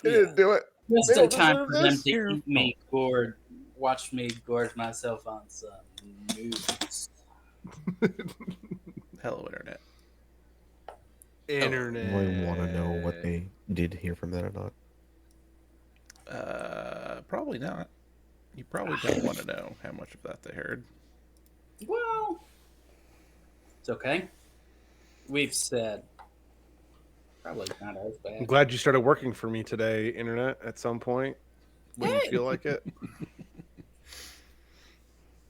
They didn't do it. Just They a don't time deserve for them this. to Your eat me, watch me gorge myself on some news. Hello, internet. Internet. Do I want to know what they did hear from that or not? Probably not. You probably don't want to know how much of that they heard. Well, it's okay. We've said probably not as I'm bad. glad you started working for me today, Internet, at some point when you Hey! feel like it.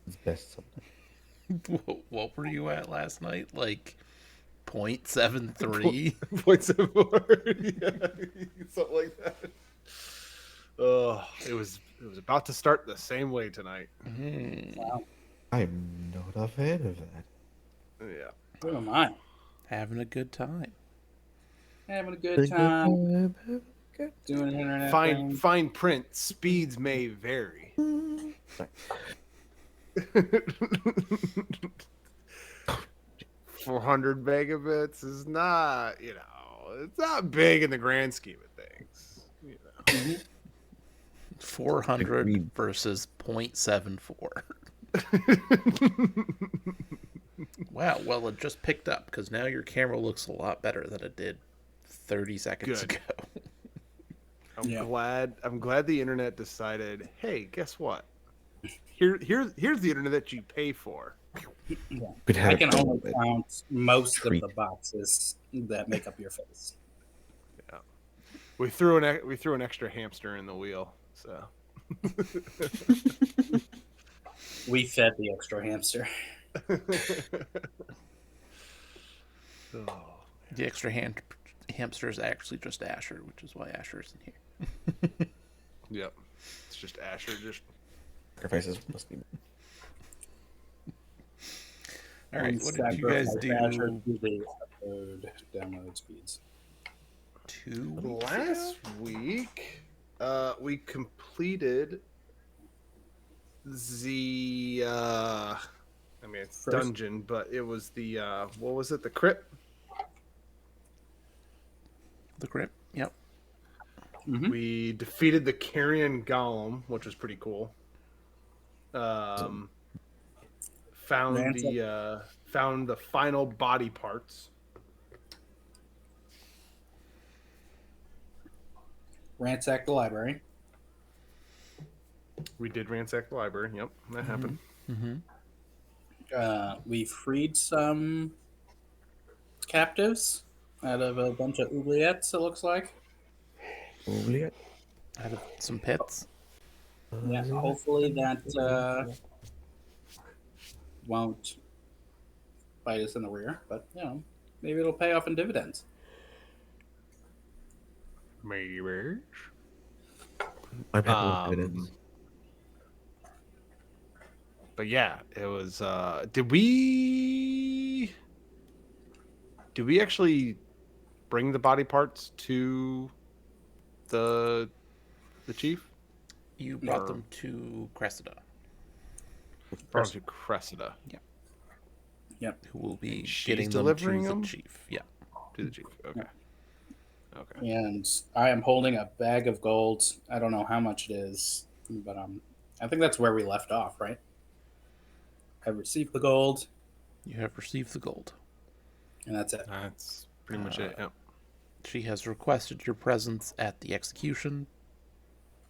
It's best sometimes. What were you at last night? Like 0.73? 0.74. Yeah, something like that. Oh, it was about to start the same way tonight. Wow. I'm not a fan of that. Yeah. Who am I? Having a good time. Having a good time Good. doing internet Fine things. fine print. Speeds may vary. 400 megabits is not, it's not big in the grand scheme of things. 400 Agreed. versus 0.74. Wow, well, it just picked up because now your camera looks a lot better than it did 30 seconds Good. ago. I'm glad the internet decided, hey, guess what? Here's the internet that you pay for. Yeah. Could have I it can for a only little bit. count most Treat. of the boxes that make up your face. Yeah. We threw an extra hamster in the wheel, so We fed the extra hamster. Oh. The extra hamster is actually just Asher, which is why Asher isn't here. Yep. It's just Asher just Sacrifices must be. All right, what did you guys do The upload download speeds. 2 weeks last ago? week. We completed the it's First? dungeon, but it was the what was it? The crypt. The crypt? Yep. Mm-hmm. We defeated the carrion golem, which was pretty cool. Found the final body parts. Ransacked the library. We did ransack the library. Yep, that happened. Mm-hmm. We freed some captives out of a bunch of oubliettes, it looks like. Probably Out of some pits. Yeah, hopefully that won't bite us in the rear, but maybe it'll pay off in dividends. Maybe. I'm happy with dividends. But yeah, it was. Did we actually bring the body parts to the chief? You brought them to Cressida. Brought them to Cressida. Yep. Who will be She's getting them delivering to them? the chief. Yeah. To the chief. Okay. Okay. And I am holding a bag of gold. I don't know how much it is, but I think that's where we left off, right? I've received the gold, You have received the gold. and that's it. That's pretty much it. Yep. She has requested your presence at the execution,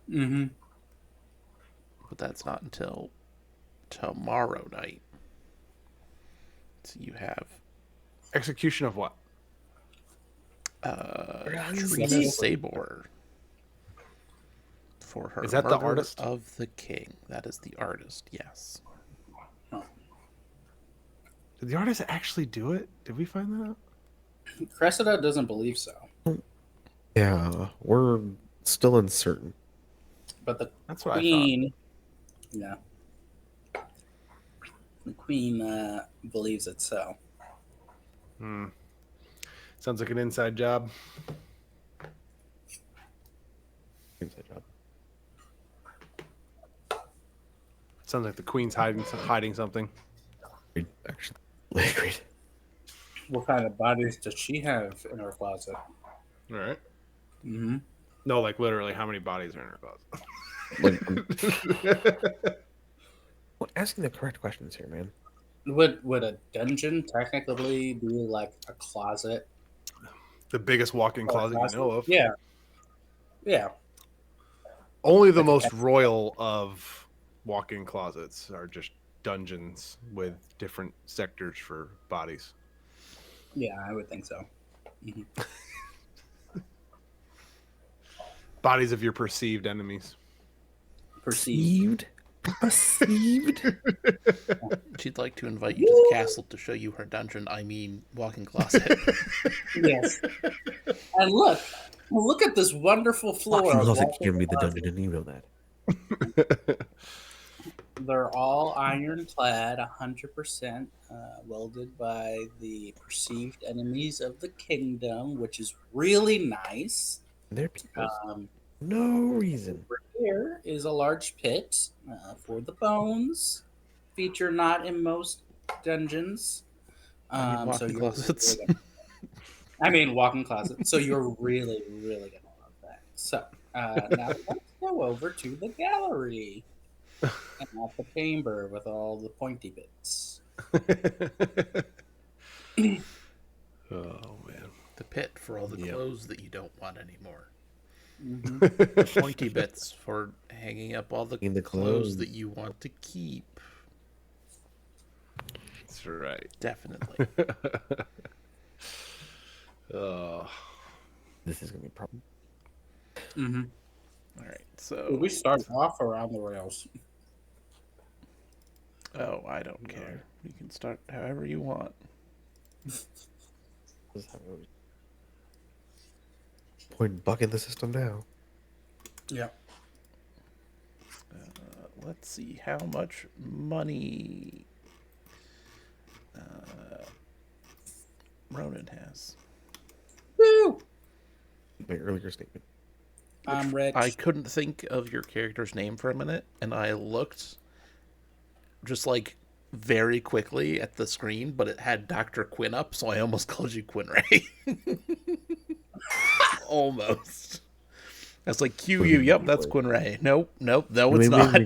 Mm-hmm. but that's not until tomorrow night. So you have Execution of what? Trina Sabor for her Is that the murder artist? of the king. That is the artist, yes. Did the artist actually do it? Did we find that out? Cressida doesn't believe so, Yeah, we're still uncertain. but the That's what queen, the queen believes it so. Sounds like an inside job. Inside job. Sounds like the queen's hiding something. Actually, agreed. What kind of bodies does she have in her closet? All right. Mm-hmm. No, like literally, how many bodies are in her closet? Like, well, asking the correct questions here, man. Would a dungeon technically be like a closet? The biggest walk-in Or a closet you know of. Yeah. Yeah. Only the Like a most royal of walk-in closets are just dungeons with different sectors for bodies. Yeah, I would think so. Mhm. Bodies of your perceived enemies. Perceived. Perceived? She'd like to invite you to the castle to show you her dungeon. I mean, walk-in closet. Yes. And look at this wonderful floor. Fucking of closet walk-in giving me the closet. dungeon, and you know that. They're all ironclad, 100% welded by the perceived enemies of the kingdom, which is really nice. They're people. Um, No reason. over here is a large pit for the bones. Feature not in most dungeons. I mean, So walk-in you're closets. really walk-in closet. So you're really, really gonna love that. So now let's go over to the gallery and not the chamber with all the pointy bits. Oh man. The pit for all the Yep. clothes that you don't want anymore. Mhm. The pointy bits for hanging up all the In the clothes clothes. that you want to keep. That's right. Definitely. Oh. This is gonna be a problem. Mhm. All right, so We start off around the rails. oh, I don't care. You can start however you want. This is how it was. Point buck in the system now. Yeah. Let's see how much money Ronan has. Woo! My earlier statement. I'm rich. I couldn't think of your character's name for a minute, and I looked just like very quickly at the screen, but it had Dr. Quinn up, so I almost called you Quinn Ray. Almost. I was like, Q you. Yep, that's Quinn Ray. Nope, no, it's not.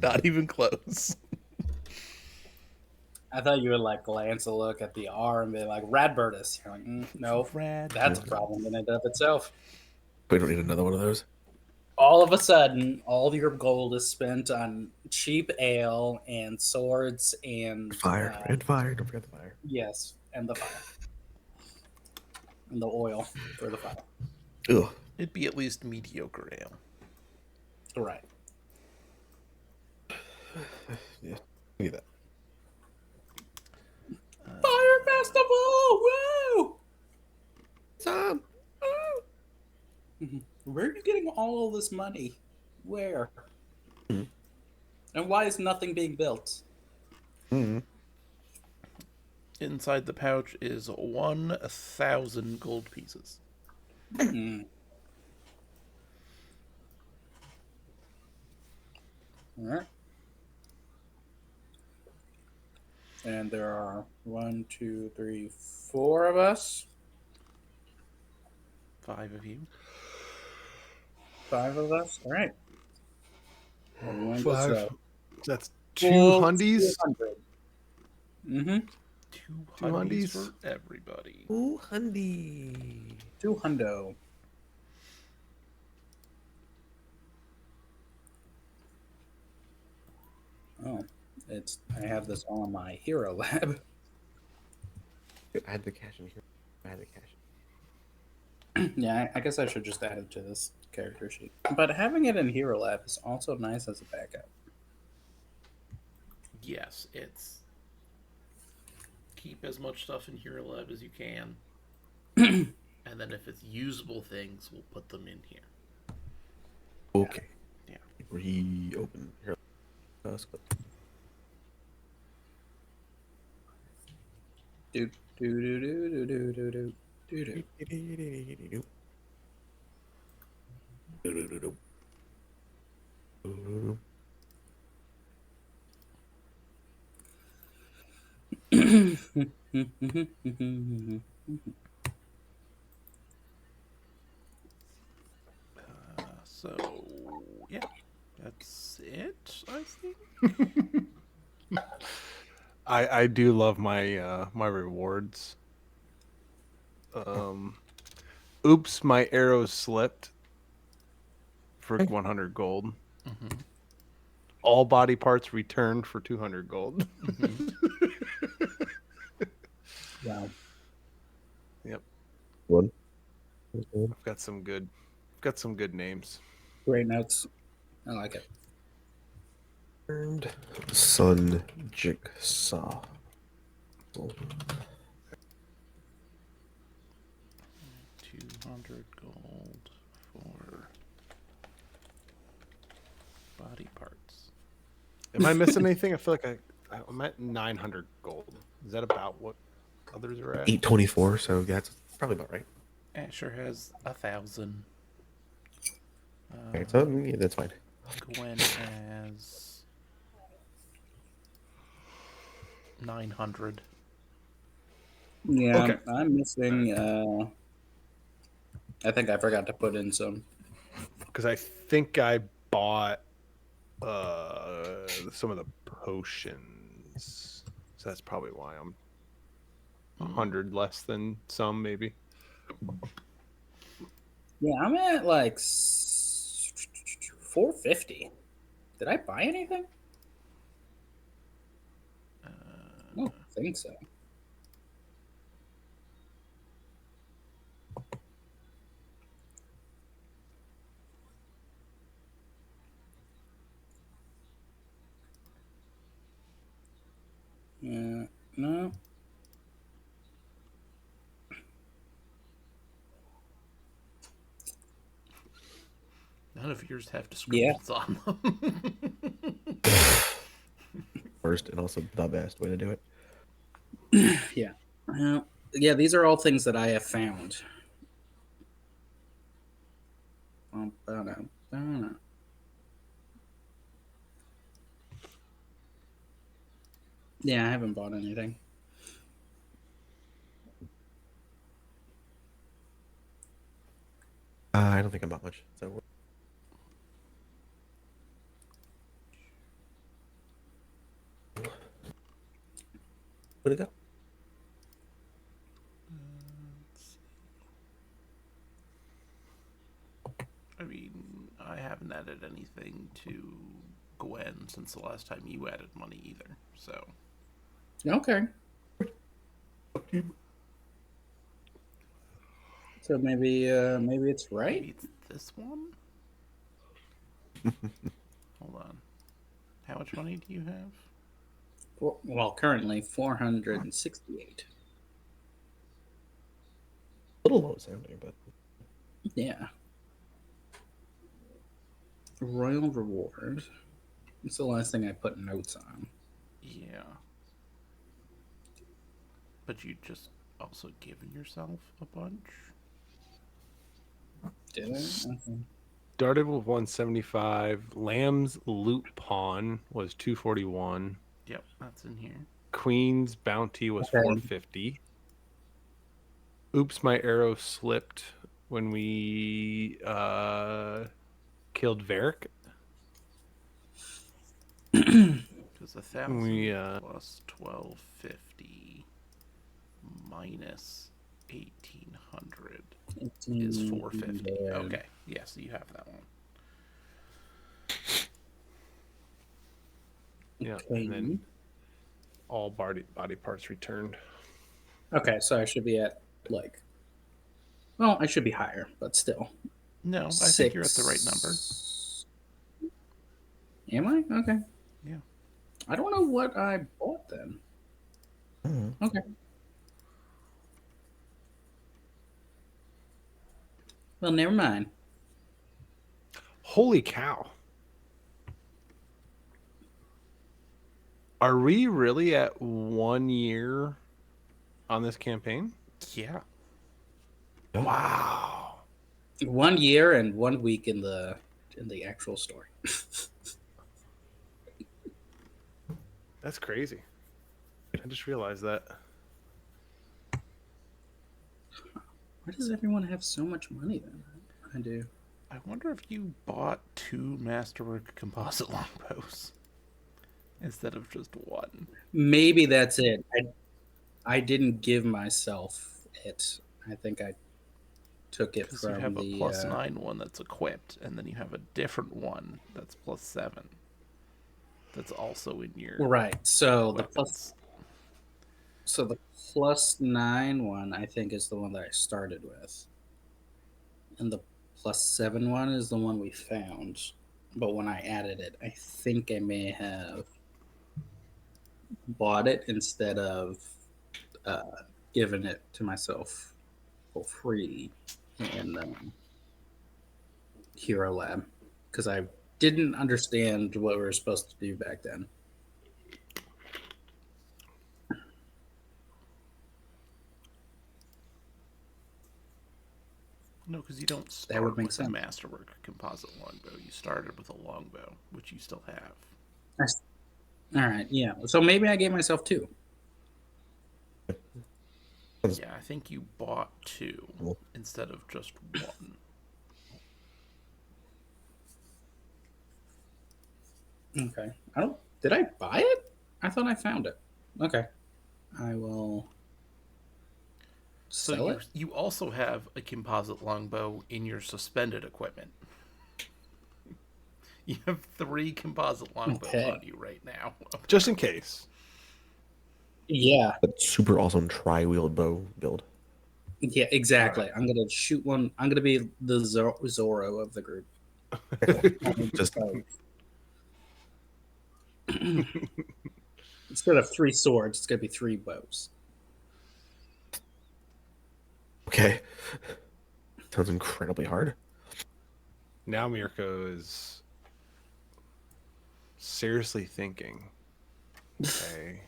Not even close. I thought you would like glance a look at the R and be like, Radbertus. You're like, no, Rad. that's a problem in and of itself. We don't need another one of those. All of a sudden, all of your gold is spent on cheap ale and swords and Fire. And fire. Don't forget the fire. yes, and the fire. And the oil for the fire. Ugh. It'd be at least mediocre ale. Right. Yeah. Look at that. Fire Festival! Woo! Sam. Where are you getting all of this money? Where? Mhm. And why is nothing being built? Mm-hmm. Inside the pouch is 1,000 gold pieces. Hmm. All right. And there are 1, 2, 3, 4 of us. 5 of you. 5 of us. All right. Everyone gets 5. a That's 2 full hundies. 200. Mm-hmm. 2 Two hundies hundies. for everybody. Ooh, hundy. 2 hundo. Oh, I have this on my hero lab. I had the cash in here. I had the cash. Yeah, I guess I should just add it to this character sheet. But having it in hero lab is also nice as a backup. Yes, it's keep as much stuff in Hero Lab as you can. And then if it's usable things, we'll put them in here. Okay. Yeah. Reopen here. Do do do do do do do do do do. So yeah, that's it. I think. I do love my my rewards. Oops, my arrow slipped for 100 gold. Mm-hmm. All body parts returned for 200 gold. Mm-hmm. Wow. Yep, One. I've got some good names. Great notes. I like it. Confirmed. Sun Jigsaw. 200 gold for body parts. Am I missing anything? I feel like I'm at 900 gold. Is that about what others are at? 824, so yeah, that's probably about right. Asher has 1,000. Okay, so yeah, that's fine. Gwen has 900. Yeah, Okay. I'm missing. I think I forgot to put in some. Because I think I bought some of the potions, so that's probably why I'm 100 less than some, maybe. Yeah, I'm at like 450. Did I buy anything? I don't think so. Yeah, no. None of yours have Yeah. descriptions on them. First and also the best way to do it. Yeah. Yeah, these are all things that I have found. Yeah, I haven't bought anything. I don't think I bought much. So where'd it go? I mean, I haven't added anything to Gwen since the last time you added money either. So Okay. So maybe it's right. maybe it's this one. Hold on. How much money do you have? Well, currently 468. A little low sounding, but Yeah. Royal reward. It's the last thing I put notes on. Yeah. But you just also given yourself a bunch. Did I? Okay. Started with 175. Lamb's loot pawn was 241. Yep, that's in here. Queen's bounty was Okay. 450. Oops, my arrow slipped when we killed Varric. Because 1,000 We plus 1,250 minus 1,800 is 450. Okay, yeah, so you have that one. yeah, Okay. and then all body parts returned. Okay, so I should be at like. Well, I should be higher, but still. No, I think you're at the right number. Am I? Okay. Yeah. I don't know what I bought then. Okay. Well, never mind. Holy cow. Are we really at 1 year on this campaign? Yeah. Wow. 1 year and 1 week in the actual story. That's crazy. I just realized that. Why does everyone have so much money then? I do. I wonder if you bought 2 Masterwork composite longbows instead of just 1. Maybe that's it. I didn't give myself it. I think I took it Because you from have a the. +9 one that's equipped, and then you have a different one that's +7. That's also in your Right. So weapons. the +9 one, I think, is the one that I started with, and the +7 one is the one we found. But when I added it, I think I may have bought it instead of uh, giving it to myself for free in Hero Lab because I didn't understand what we were supposed to do back then. No, because you don't That would start make with a sense. Masterwork composite longbow. You started with a longbow, which you still have. All right, yeah. So maybe I gave myself 2. Yeah, I think you bought 2 instead of just 1. Okay. I don't. Did I buy it? I thought I found it. Okay. I will So sell it. you also have a composite longbow in your suspended equipment. You have 3 composite longbows Okay. on you right now. Just in case. Yeah. That super awesome tri-wheeled bow build. Yeah. Exactly. Right. I'm gonna shoot one. I'm gonna be the Zorro of the group. Just Instead of 3 swords, it's gonna be 3 bows. okay. Sounds incredibly hard. Now Mirko is seriously thinking. Okay.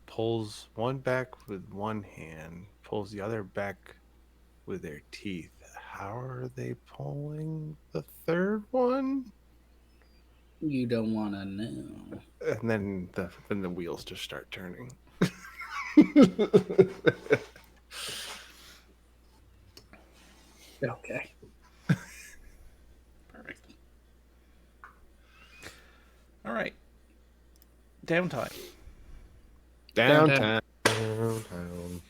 Pulls one back with one hand, pulls the other back with their teeth. How are they pulling the third one? You don't want to know. And then the wheels just start turning. Okay. Perfect. All right. Downtime. Downtown. Downtown.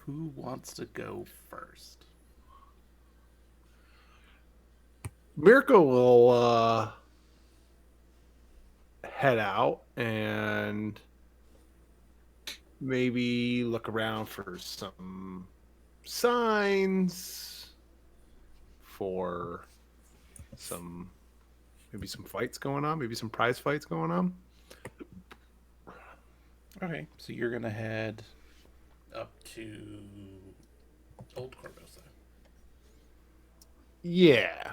Who wants to go first? Mirko will head out and maybe look around for some signs, for some maybe some fights going on, maybe some prize fights going on. Okay, so you're gonna head up to Old Corvosa. Yeah.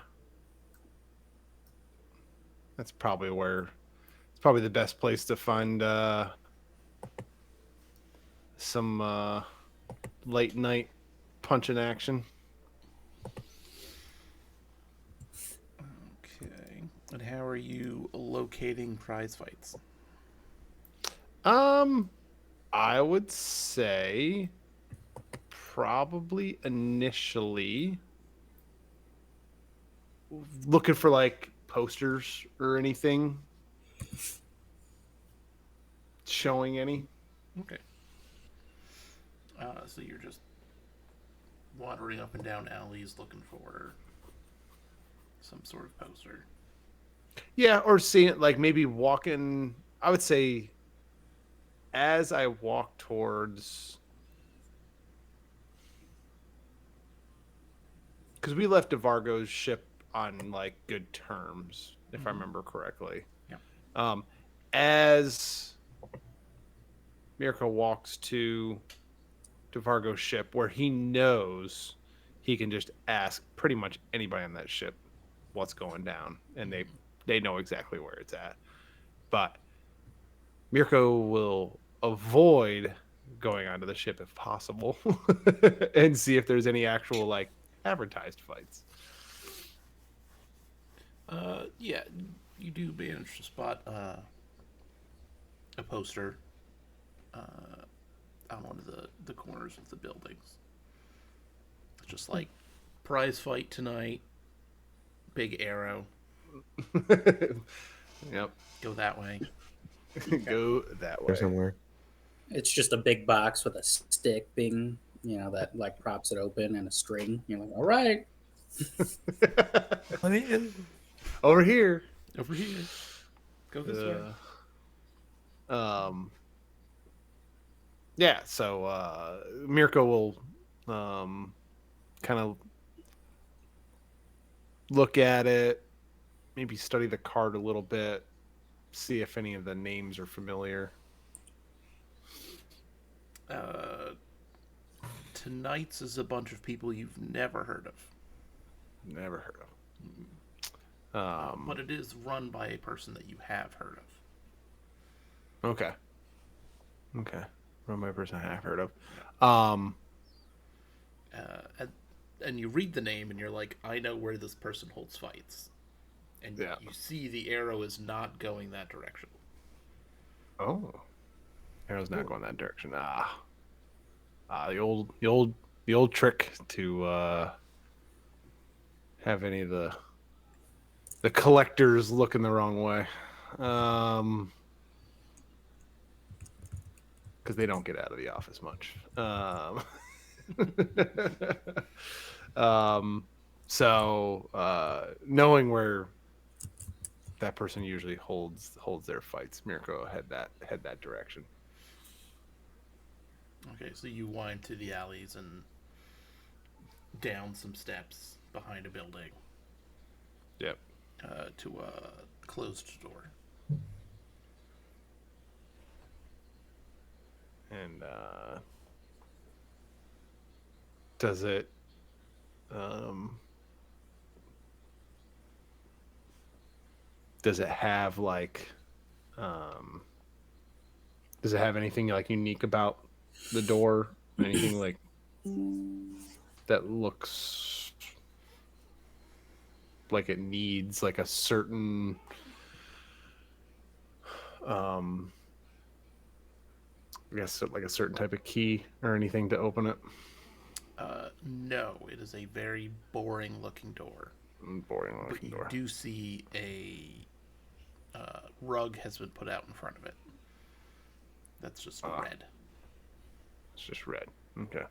That's probably it's probably the best place to find some late night punching action. Okay. And how are you locating prize fights? I would say probably initially looking for like posters or anything showing any. Okay. So you're just wandering up and down alleys looking for some sort of poster. Yeah, or seeing it like maybe walking. I would say as I walk towards, because we left DeVargo's ship on like good terms, if I remember correctly. Yeah. As Mirko walks to DeVargo's ship, where he knows he can just ask pretty much anybody on that ship what's going down, and they know exactly where it's at. But Mirko will avoid going onto the ship if possible and see if there's any actual like advertised fights. Yeah, you do manage to spot a poster on one of the corners of the buildings. It's just like Prize fight tonight. Big arrow. Yep. Go that way. Go that Or way. somewhere. It's just a big box with a stick being, that like props it open and a string. You're like, all right. Over here. Over here. Go this way. Yeah, so Mirko will kind of look at it, maybe study the card a little bit, see if any of the names are familiar. Tonight's is a bunch of people you've never heard of. Never heard of. But it is run by a person that you have heard of. Okay. Run by a person I have heard of. And you read the name and you're like, I know where this person holds fights. And Yeah. you see the arrow is not going that direction. Oh. Arrow's not going that direction. The old trick to have any of the collectors looking the wrong way. Because they don't get out of the office much. So knowing where that person usually holds their fights, Mirko head that direction. Okay, so you wind through the alleys and down some steps behind a building. Yep. To a closed door. And does it have like does it have anything like unique about the door? Anything like that looks like it needs like a certain I guess like a certain type of key or anything to open it? No, it is a very boring looking door. Boring But looking you door. do see a rug has been put out in front of it. That's just red. It's just red. Okay.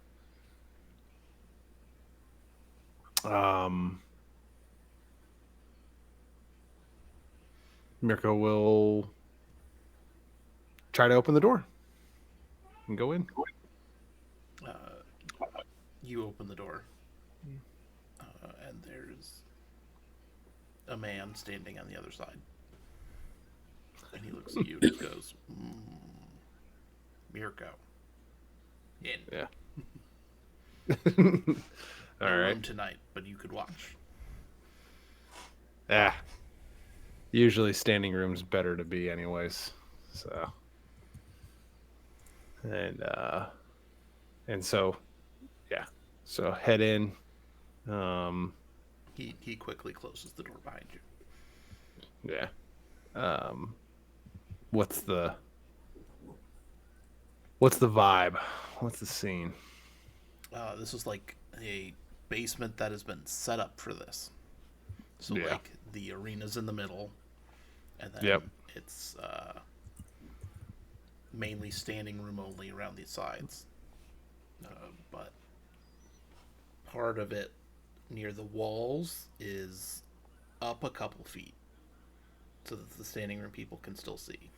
Mirko will try to open the door and go in. You open the door, and there's a man standing on the other side. And he looks at you and just goes, Mirko. In. Yeah. No All right. room tonight, but you could watch. Usually standing room's better to be anyways. So and so yeah. So head in. He quickly closes the door behind you. Yeah. What's the vibe? What's the scene? This is like a basement that has been set up for this. So Yeah. like the arena's in the middle, and then Yep. it's mainly standing room only around the sides. But part of it near the walls is up a couple feet, so that the standing room people can still see.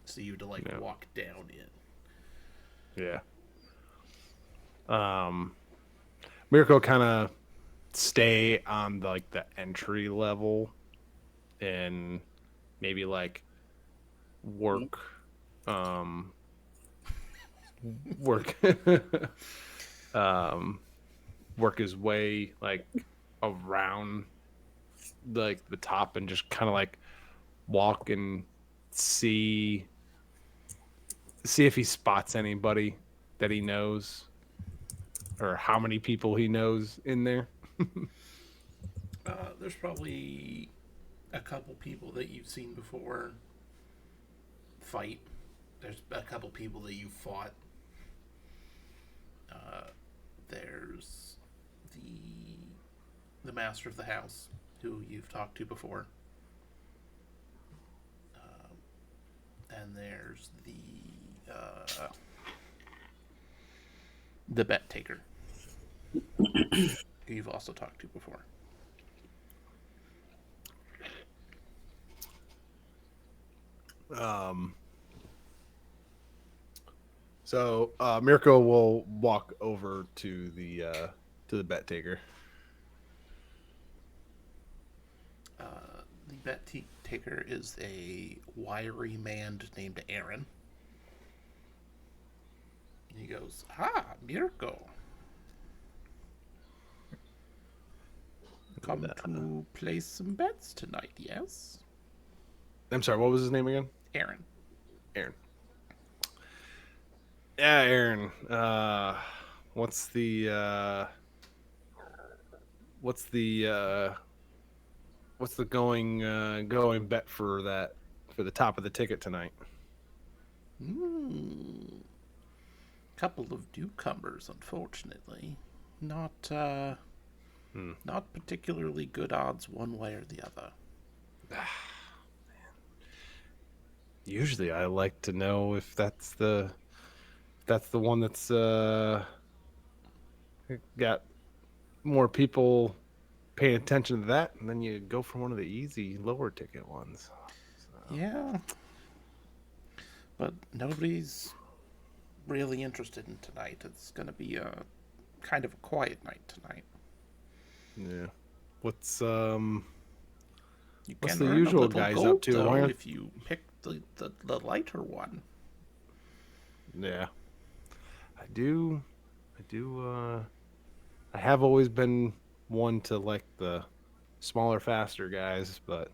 So you have to like Yeah. walk down in. Yeah. Mirko kind of stay on the entry level and maybe like work work work his way like around like the top and just kind of like walk and see if he spots anybody that he knows or how many people he knows in there. There's probably a couple people that you've seen before fight. There's a couple people that you fought. There's the the master of the house, who you've talked to before. And there's the bet taker, who you've also talked to before. So Mirko will walk over to the bet taker. The bet taker is a wiry man named Aaron. He goes, Mirko. Come to place some bets tonight, yes? I'm sorry, what was his name again? Aaron. Aaron. Yeah, Aaron. What's the going bet for the top of the ticket tonight? Couple of newcomers, unfortunately. Not particularly good odds one way or the other. Usually, I like to know if that's the one that's got more people paying attention to that, and then you go for one of the easy lower ticket ones. So. Yeah. But nobody's really interested in tonight. It's going to be a kind of a quiet night tonight. Yeah. What's You What's can the earn usual a little guys gold, up to? though, Why aren't- if you pick the lighter one. Yeah. I do I have always been one to like the smaller, faster guys, but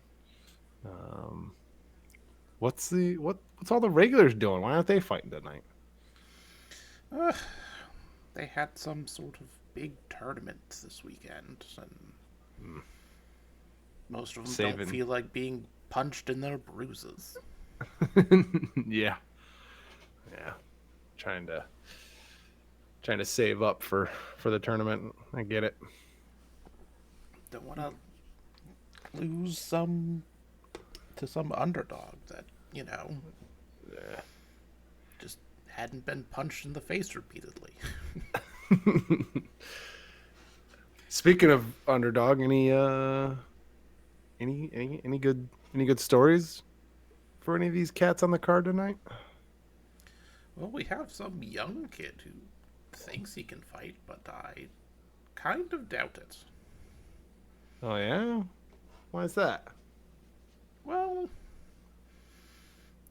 what's all the regulars doing? Why aren't they fighting tonight? They had some sort of big tournament this weekend, and most of them don't Saving. feel like being punched in their bruises. Yeah. Yeah. Trying to save up for the tournament. I get it. Don't want to lose to some underdog that, just hadn't been punched in the face repeatedly. Speaking of underdog, any good stories for any of these cats on the card tonight? Well, we have some young kid who thinks he can fight, but I kind of doubt it. Oh yeah? Why is that? Well,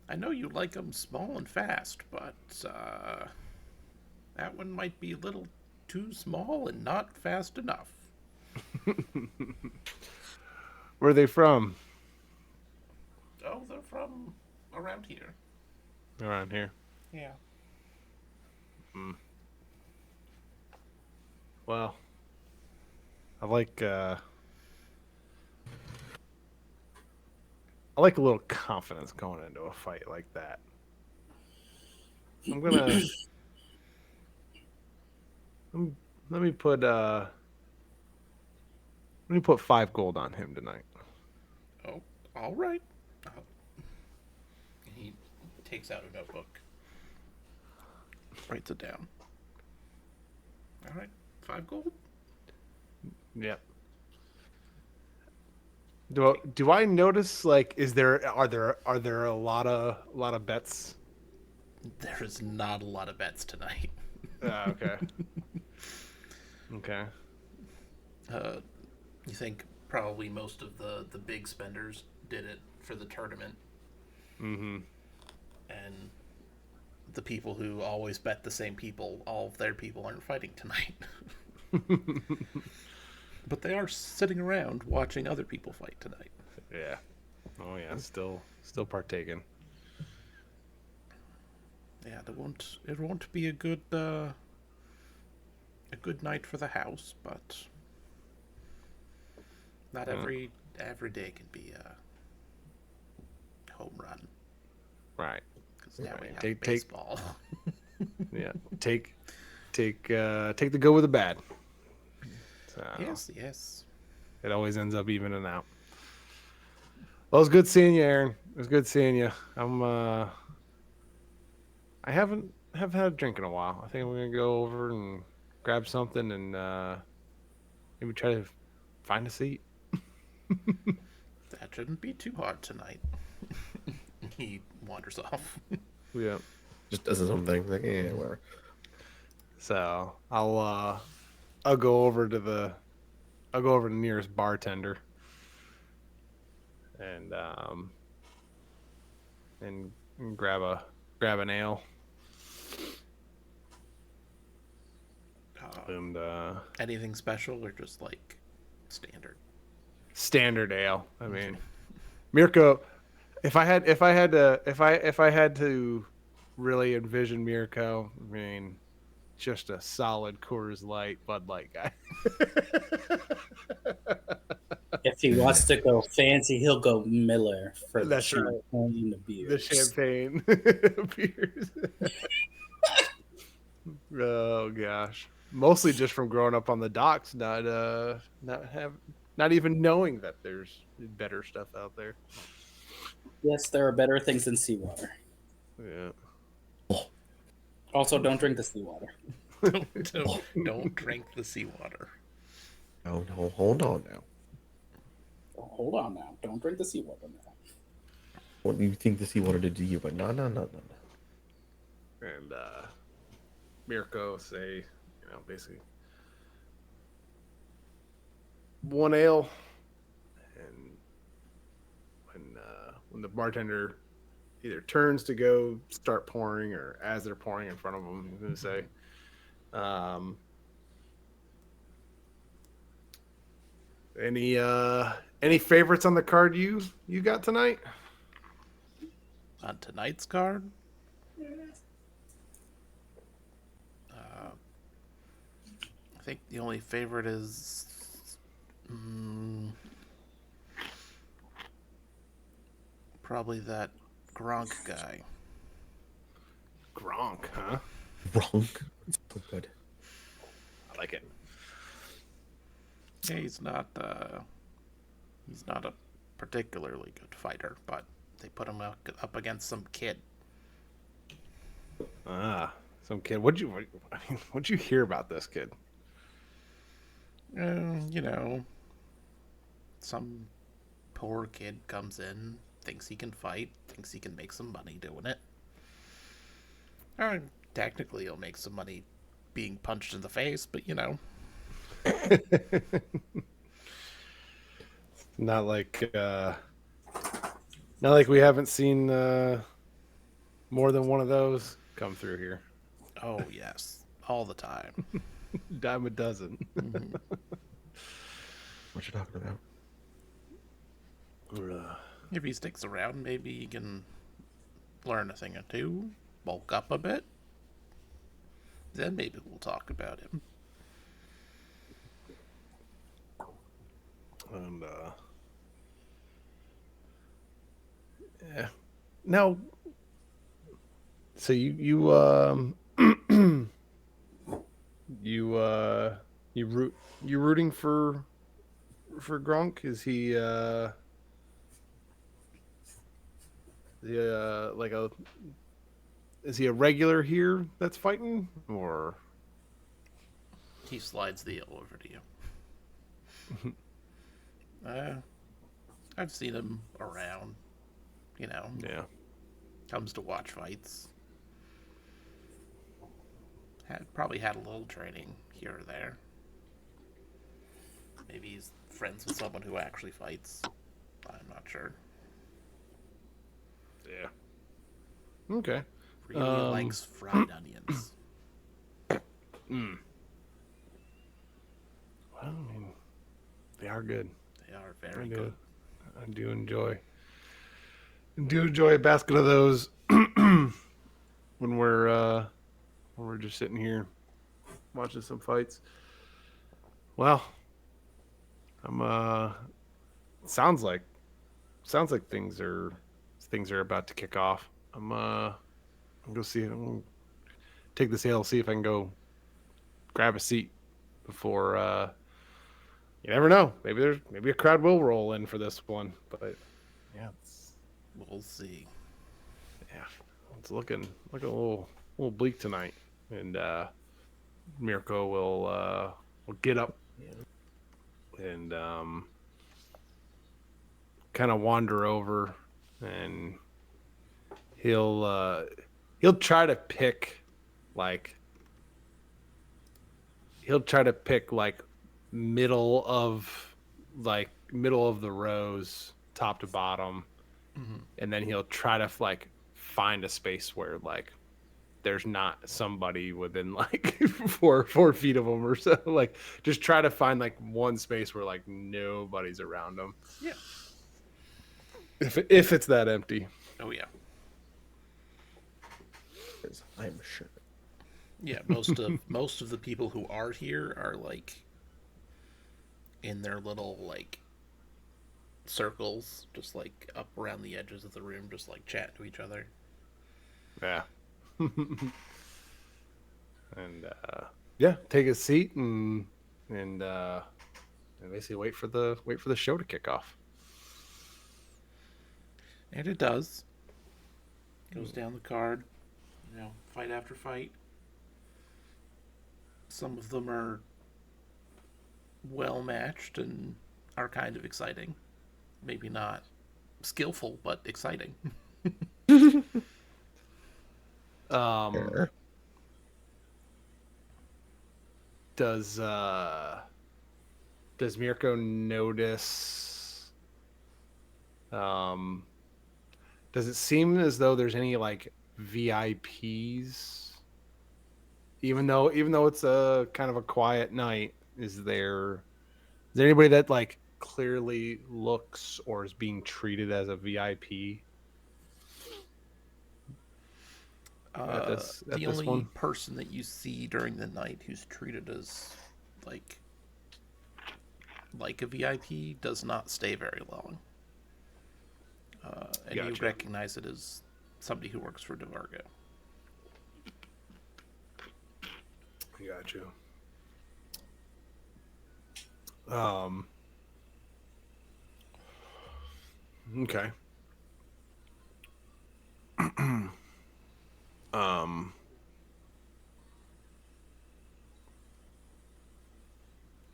I know you like them small and fast, but that one might be a little too small and not fast enough. Where are they from? Oh, they're from around here. Around here. Yeah. Well, I like a little confidence going into a fight like that. I'm gonna let me put 5 gold on him tonight. Oh, all right. He takes out a notebook, writes it down. All right, 5 gold. Yep. Do I notice like are there a lot of bets? There's not a lot of bets tonight. Okay. Okay. You think probably most of the big spenders did it for the tournament. Mm-hmm. And the people who always bet the same people, all of their people aren't fighting tonight. But they are sitting around watching other people fight tonight. Yeah. Oh yeah, still partaking. Yeah, it won't be a good night for the house, but not every day can be a home run. Right. Because now we have Take- baseball. Yeah. Take the good with the bad. So, Yes, yes. It always ends up evening out. Well, it was good seeing you, Aaron. It was good seeing you. I haven't had a drink in a while. I think I'm gonna go over and grab something and maybe try to find a seat. That shouldn't be too hard tonight. He wanders off. Yeah. Just does his own thing. Like, yeah, whatever. So I'll go over to the nearest bartender and and grab an ale. And Anything special or just like standard? standard ale. I mean, Mirko, if I had to really envision Mirko, I mean, just a solid Coors Light, Bud Light guy. If he wants to go fancy, he'll go Miller for the That's right. champagne The beers. champagne beers. Oh gosh, mostly just from growing up on the docks, not even knowing that there's better stuff out there. Yes, there are better things than seawater. Yeah. Also, don't drink the seawater. Don't drink the seawater. No, hold on now. Oh, hold on now. Don't drink the seawater now. What do you think the seawater did to you? But no. And Mirko say, basically one ale, and when the bartender either turns to go start pouring or as they're pouring in front of them, he's gonna say, any favorites on the card you got tonight? On tonight's card, I think the only favorite is probably that Gronk guy. Gronk, huh? Wrong. It's so good. I like it. Yeah, he's not a particularly good fighter, but they put him up against some kid. Some kid. What'd you hear about this kid? Some poor kid comes in, thinks he can fight, thinks he can make some money doing it. Technically, he'll make some money being punched in the face, but Not like we haven't seen more than one of those come through here. Oh yes, all the time. Dime a dozen. What you talking about? If he sticks around, maybe he can learn a thing or two, bulk up a bit. Then maybe we'll talk about him. And yeah. Now, so you you rooting for Gronk? Is he is he a regular here that's fighting, or He slides the ale over to you. I've seen him around. yeah? Comes to watch fights. Probably had a little training here or there. Maybe he's friends with someone who actually fights. I'm not sure. Yeah. Okay. Really likes fried onions. Well, I mean, they are good. They are very good. I do enjoy a basket of those when we're just sitting here watching some fights. Well, I'm sounds like things are about to kick off. I'm go see. I'm gonna take this ale, see if I can go grab a seat before You never know. Maybe a crowd will roll in for this one, but yeah, We'll see. yeah, it's looking a little bleak tonight, and Mirko will get up and kind of wander over, and he'll try to pick like like middle of middle of the rows, top to bottom, Mm-hmm. and then he'll try to like find a space where like there's not somebody within like four feet of him or so. Like just try to find like one space where like nobody's around him. Yeah. If it's that empty. Oh yeah. I'm sure. Yeah. Most of the people who are here are like in their little like circles, just like up around the edges of the room, just like chatting to each other. Yeah. And yeah, take a seat and basically wait for the show to kick off. And it does. Goes down the card. Fight after fight. Some of them are well matched and are kind of exciting. Maybe not skillful, but exciting. Sure. Does Mirko notice does it seem as though there's any like VIPs even though it's a kind of a quiet night? Is there anybody that like clearly looks or is being treated as a VIP at The this only one? person that you see during the night who's treated as like a VIP does not stay very long. And you Gotcha. recognize it as somebody who works for DeVargo. Got you. Okay. um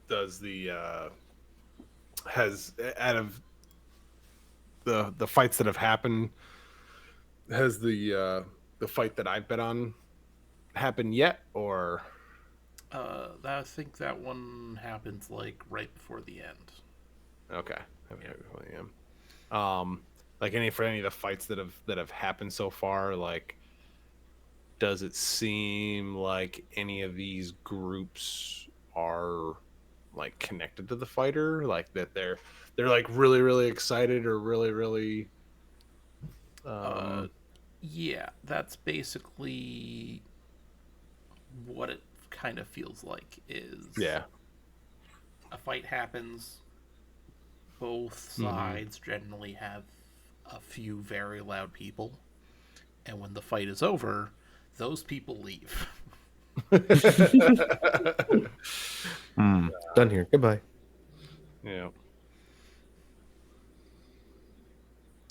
does the has out of the fights that have happened, has the fight that I've been on happened yet, or I think that one happens like right before the end. okay? Like any of the fights that have happened so far, like does it seem like any of these groups are like connected to the fighter, like that they're like really excited or really Uh, um yeah, that's basically what it kind of feels like. Is yeah. a fight happens, both Mm-hmm. sides generally have a few very loud people, and when the fight is over, those people leave. Done here. Goodbye. Yeah.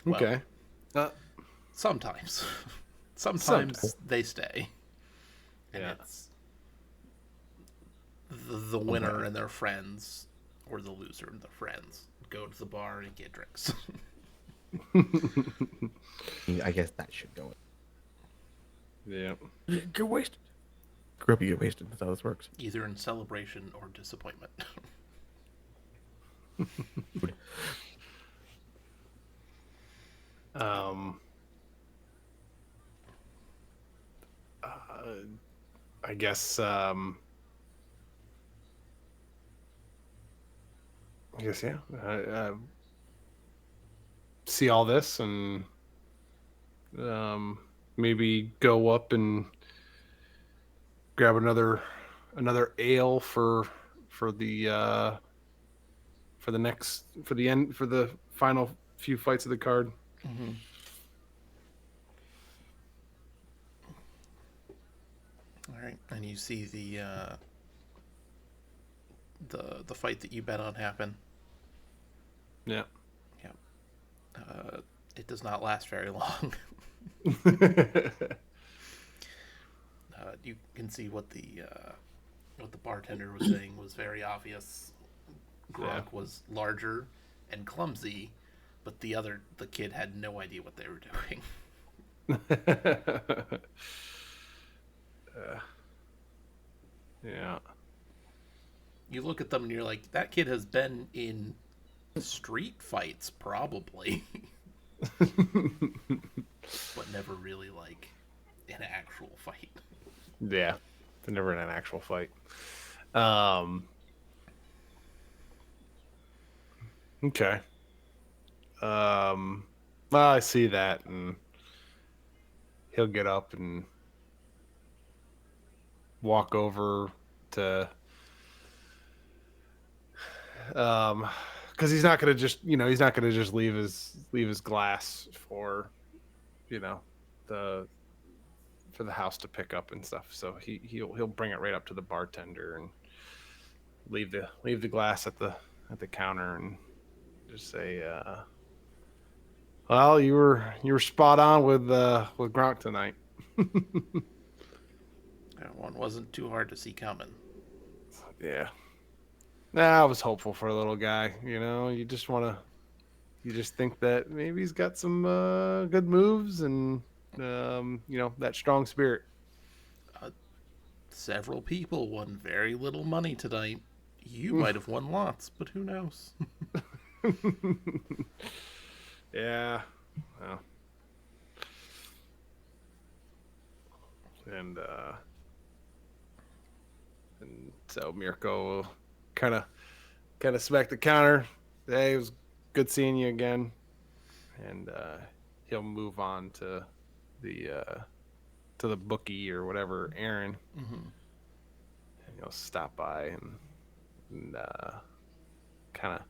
Well, Okay. sometimes. Sometimes. Sometimes they stay. And Yeah. it's the winner and their friends, or the loser and their friends, go to the bar and get drinks. I guess that should go. Yeah. Get wasted. Grew up, you get wasted. That's how this works. Either in celebration or disappointment. Um. Uh, I guess. I guess yeah. See all this and maybe go up and grab another ale for the next for the end for the final few fights of the card. Mm-hmm. All right, and you see the fight that you bet on happen. Yeah. Yeah. It does not last very long. You can see what the bartender was saying was very obvious. Yeah. Gronk was larger and clumsy, but the kid had no idea what they were doing. Yeah. You look at them and you're like, that kid has been in street fights probably, but never really like an actual fight. Yeah. They're never in an actual fight. Um. Okay. Well, I see that, and he'll get up and walk over to because he's not gonna just he's not gonna just leave his glass for you know the for the house to pick up and stuff. So he'll bring it right up to the bartender and leave the glass at the counter and just say, "Well, you were spot on with Gronk tonight." That one wasn't too hard to see coming. Yeah. Nah, I was hopeful for a little guy. You just think that maybe he's got some good moves and that strong spirit. Several people won very little money tonight. You might have won lots, but who knows? Yeah. Well. And so Mirko will kind of smack the counter. Hey, it was good seeing you again. And he'll move on to the bookie or whatever, Aaron. Mm-hmm. And he'll stop by and kind of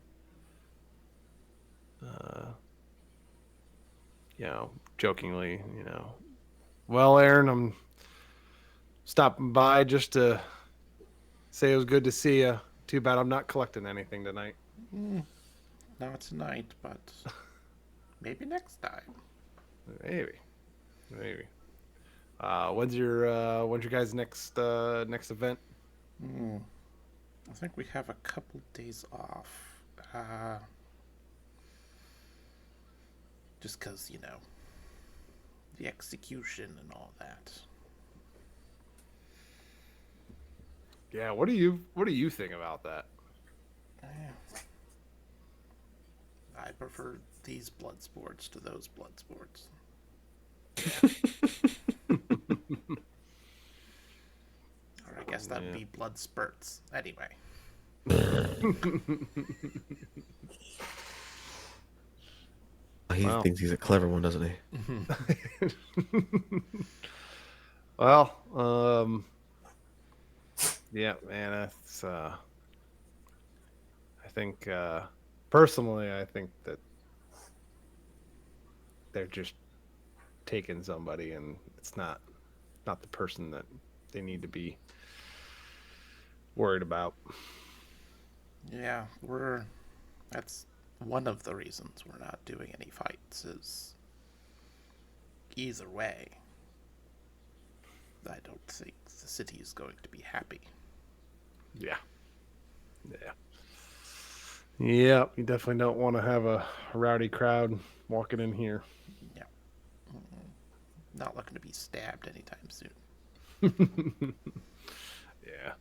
jokingly, well, Aaron, I'm stopping by just to say it was good to see you. Too bad I'm not collecting anything tonight. Not tonight, but maybe next time. Maybe. When's your guys' next event? I think we have a couple days off. Just because, the execution and all that. Yeah, what do you think about that? I prefer these blood sports to those blood sports. Or I guess that'd be blood spurts. Anyway. He thinks he's a clever one, doesn't he? Well, yeah, man, that's I think personally I think that they're just taking somebody and it's not the person that they need to be worried about. Yeah, that's one of the reasons we're not doing any fights is either way, I don't think the city is going to be happy. Yeah. Yeah, you definitely don't want to have a rowdy crowd walking in here. Yeah. Not looking to be stabbed anytime soon. Yeah.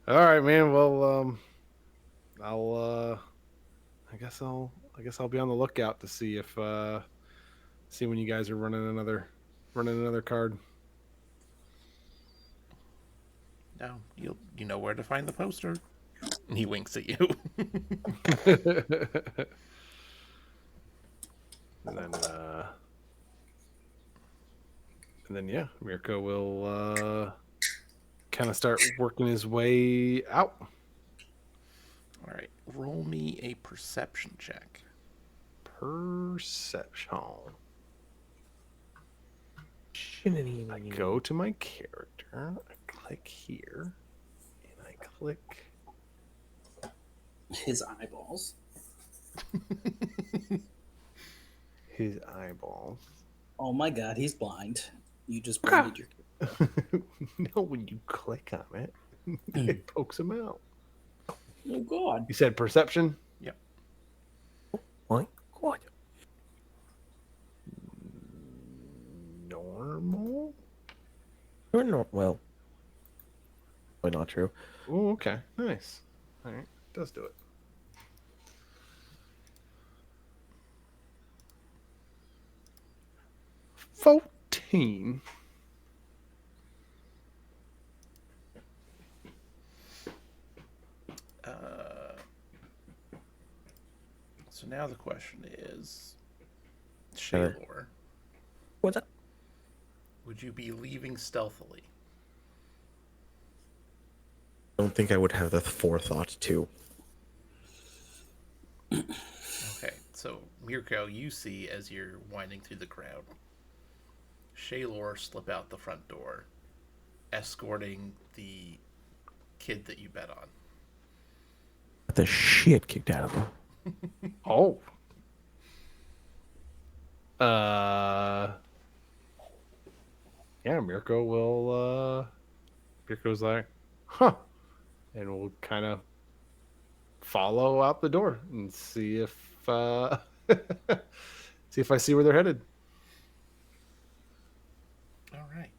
All right, man. Well, I guess I'll be on the lookout to see if see when you guys are running another card. No, you know where to find the poster. And he winks at you. and then yeah, Mirko will kind of start working his way out. All right, roll me a perception check. Perception. I go to my character, I click here, and I click His eyeballs. His eyeballs. Oh my god, he's blind. You just blinded your No, when you click on it, kid. it pokes him out. Oh god. You said perception? Yep. My God. Normal? You're not well. Probably not true. Oh, okay. Nice. All right. Does do it. $14. So now the question is, Shaylor, What's up? would you be leaving stealthily? I don't think I would have the forethought to. Okay, so Mirko, you see as you're winding through the crowd, Shaylor slip out the front door, escorting the kid that you bet on. Get the shit kicked out of him. Oh. Yeah, Mirko's like, huh. And we'll kind of follow out the door and see if see if I see where they're headed. All right.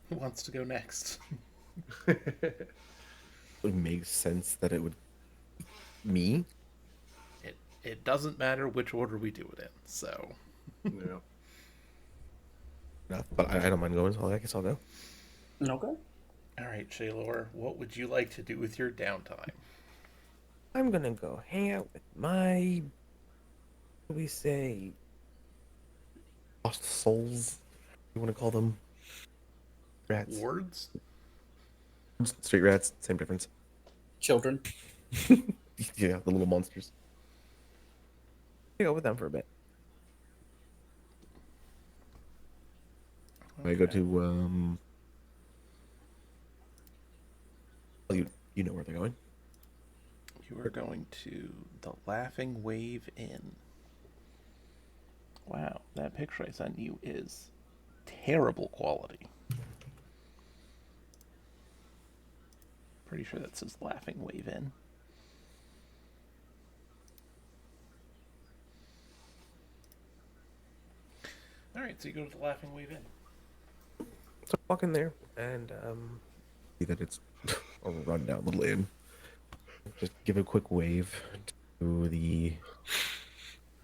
Who wants to go next? It would make sense that it would me. It doesn't matter which order we do it in. So, Yeah. No, but I don't mind going, so I guess I'll go. Okay. all right, Shaylor, what would you like to do with your downtime? I'm gonna go hang out with my, what do we say, lost souls. You want to call them rats? Wards? Street rats, same difference. Children. Yeah, the little monsters. Go with them for a bit. I go to well, you know where they're going. You are going to the Laughing Wave Inn. Wow, that picture I sent you is terrible quality. Pretty sure that says Laughing Wave Inn. Alright, so you go to the Laughing Wave Inn. So I walk in there and see that it's a rundown little inn. Just give a quick wave to the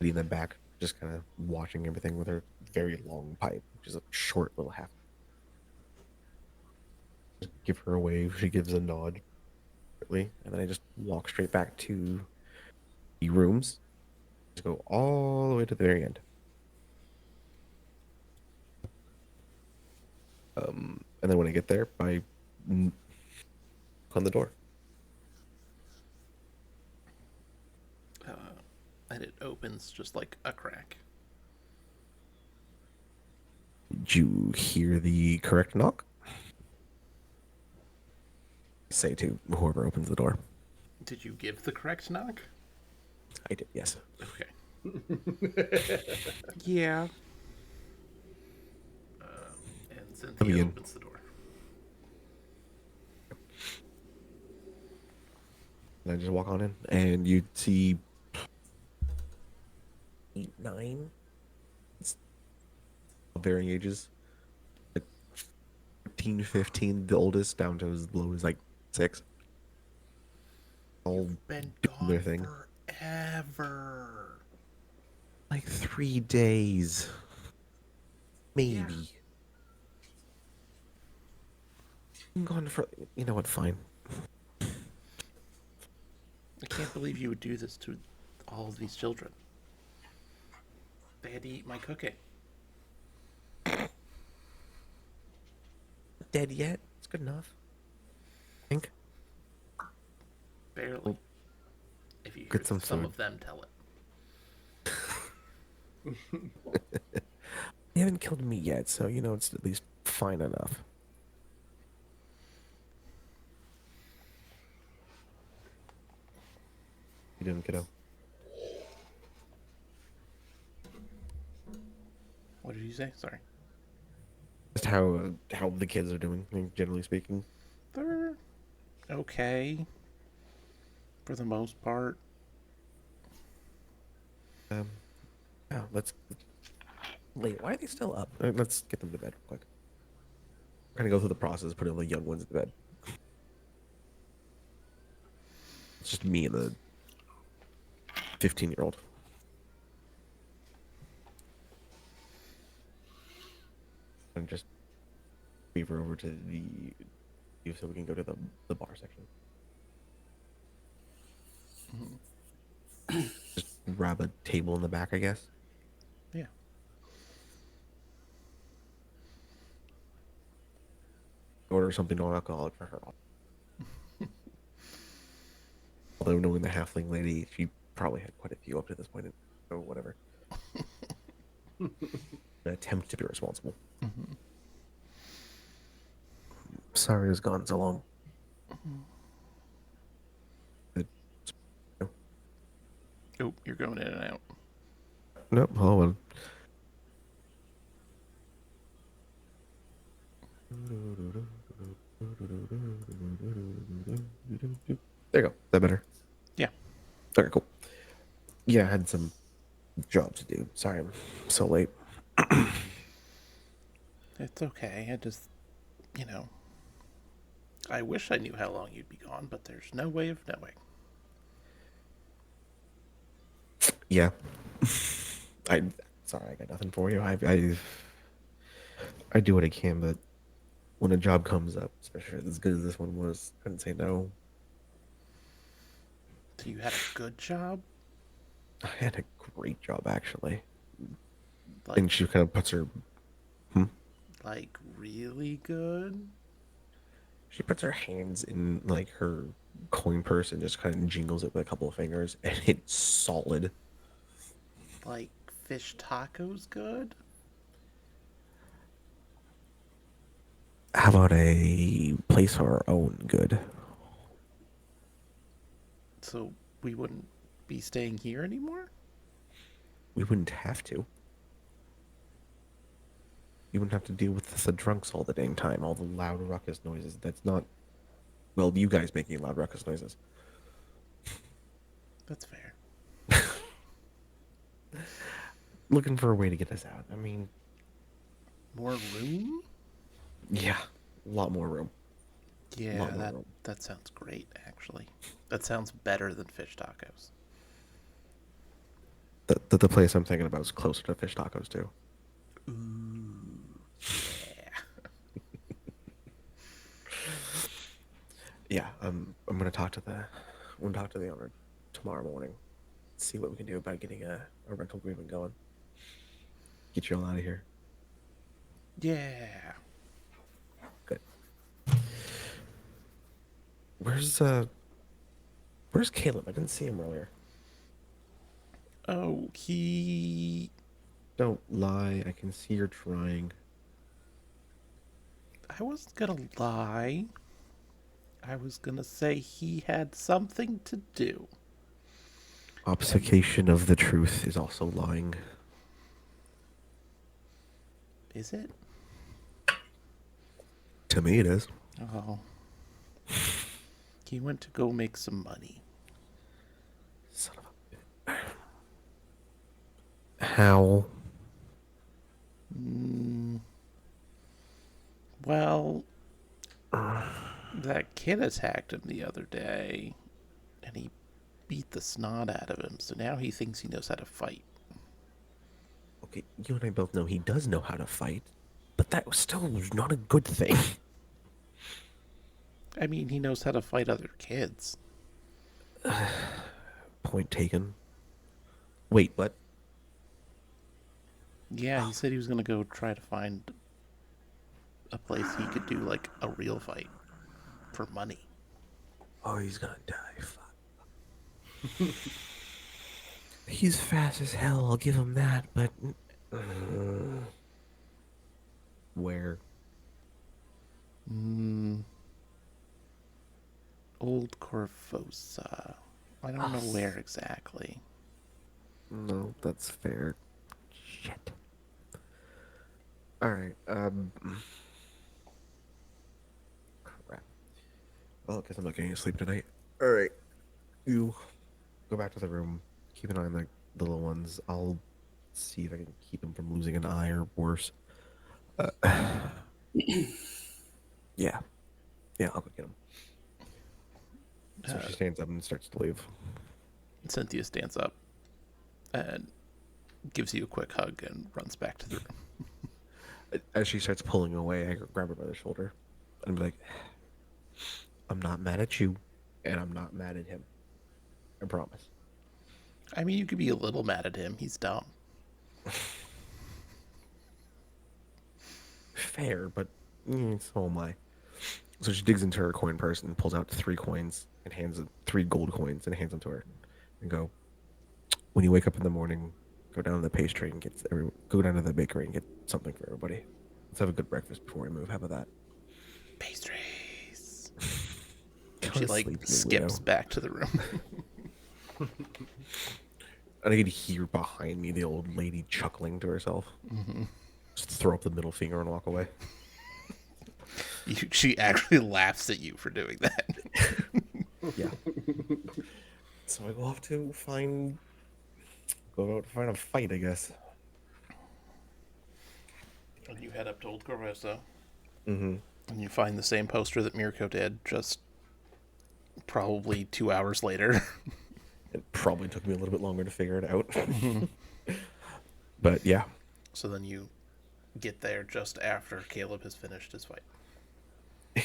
lady in the back, just kind of watching everything with her very long pipe, which is a short little half. Just give her a wave. She gives a nod, and then I just walk straight back to the rooms. Just go all the way to the very end. And then when I get there, I knock on the door. And it opens just like a crack. Did you hear the correct knock? Say to whoever opens the door. Did you give the correct knock? I did, yes. Okay. Yeah. And Come Cynthia in. opens the door. And I just walk on in, and you see 8, 9, it's varying ages, like 14, 15, the oldest, down to as low as like 6. All Been doing their gone thing. forever. Like 3 days, maybe. Yeah. I'm gone for. You know what? Fine. I can't believe you would do this to all of these children. They had to eat my cooking. Dead yet? It's good enough. I think. Barely. Well, If you hear get some some food. of them tell it. They haven't killed me yet, so you know it's at least fine enough. You doing, kiddo? What did you say? Sorry. Just how the kids are doing, generally speaking. They're okay for the most part. Um, yeah, let's. Wait, why are they still up? Let's get them to bed real quick. Kind of go through the process, of putting the young ones to bed. It's just me and the 15-year-old. And just weaver over to so we can go to the bar section. Just grab a table in the back, I guess. Yeah. Order something non-alcoholic for her. Although knowing the halfling lady, she probably had quite a few up to this point. So whatever. An attempt to be responsible. Sorry it's gone so long. Oh, you're going in and out. Nope, hold on. There you go. Is that better? Yeah. Okay, cool. Yeah, I had some jobs to do. Sorry I'm so late. It's okay. I just, you know, I wish I knew how long you'd be gone, but there's no way of knowing. Yeah. Sorry, I got nothing for you. I do what I can, but when a job comes up, especially as good as this one was, I couldn't say no. So you had a good job? I had a great job actually. Like, And she kind of puts her like really good? she puts her hands in like her coin purse and just kind of jingles it with a couple of fingers, and it's solid. Like fish tacos good? How about a place of our own good? So we wouldn't be staying here anymore? We wouldn't have to. You wouldn't have to deal with the drunks all the dang time, all the loud ruckus noises. That's not, well, you guys making loud ruckus noises. That's fair. Looking for a way to get us out. I mean, More room? yeah, a lot more room. Yeah, Lot more room. that sounds great, actually. That sounds better than fish tacos. The place I'm thinking about is closer to fish tacos too. Yeah. Yeah, I'm gonna talk to the owner tomorrow morning. See what we can do about getting a rental agreement going. Get you all out of here. Yeah. Good. Where's Caleb? I didn't see him earlier. Oh, he... Don't lie. I can see you're trying. I wasn't gonna lie. I was gonna say he had something to do. Obfuscation of the truth is also lying. Is it? To me, it is. Oh. He went to go make some money. Son of a. How? Well, that kid attacked him the other day, and he beat the snot out of him, so now he thinks he knows how to fight. Okay, you and I both know he does know how to fight, but that was still not a good thing. I mean, he knows how to fight other kids. Point taken. Wait, what? Yeah, he said he was gonna go try to find a place he could do, like, a real fight for money. Oh, he's gonna die. Fuck. He's fast as hell, I'll give him that, but... Where? Old Corvosa. I don't know where exactly. No, that's fair. Shit. All right. Crap. Well, because I'm not getting any sleep tonight. All right. You go back to the room. Keep an eye on the little ones. I'll see if I can keep them from losing an eye or worse. Yeah. Yeah, I'll go get them. So she stands up and starts to leave. Cynthia stands up and gives you a quick hug and runs back to the room. As she starts pulling away, I grab her by the shoulder and be like, I'm not mad at you, and I'm not mad at him. I promise. I mean, you could be a little mad at him. He's dumb. Fair, but so am I. So she digs into her coin purse and pulls out 3 coins and hands 3 gold coins and hands them to her, and go. When you wake up in the morning, go down to the pastry and go down to the bakery and get something for everybody. Let's have a good breakfast before we move. How about that? Pastries. Go She to like sleep, you skips weirdo. back to the room. And I could hear behind me the old lady chuckling to herself. Just throw up the middle finger and walk away. She actually laughs at you for doing that. Yeah. So I will have to go out to find a fight, I guess. And you head up to Old Corvosa. Mm-hmm. And you find the same poster that Mirko did, just probably 2 hours later. It probably took me a little bit longer to figure it out. But yeah. So then you get there just after Caleb has finished his fight.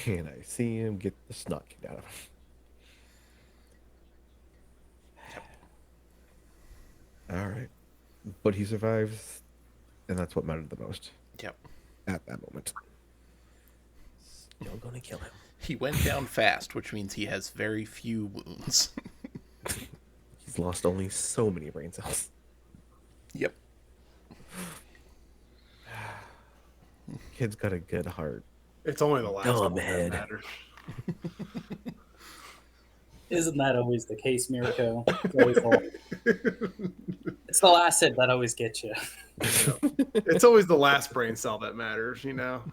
And I see him get the snot kicked out of him. All right. But he survives, and that's what mattered the most Yep. at that moment. Still gonna kill him. He went down fast, which means he has very few wounds. He's lost only so many brain cells. Yep. Kid's got a good heart. It's only the last Dumb one that head. matters. Isn't that always the case, Mirko? It's the last hit that always gets you. It's always the last brain cell that matters, you know?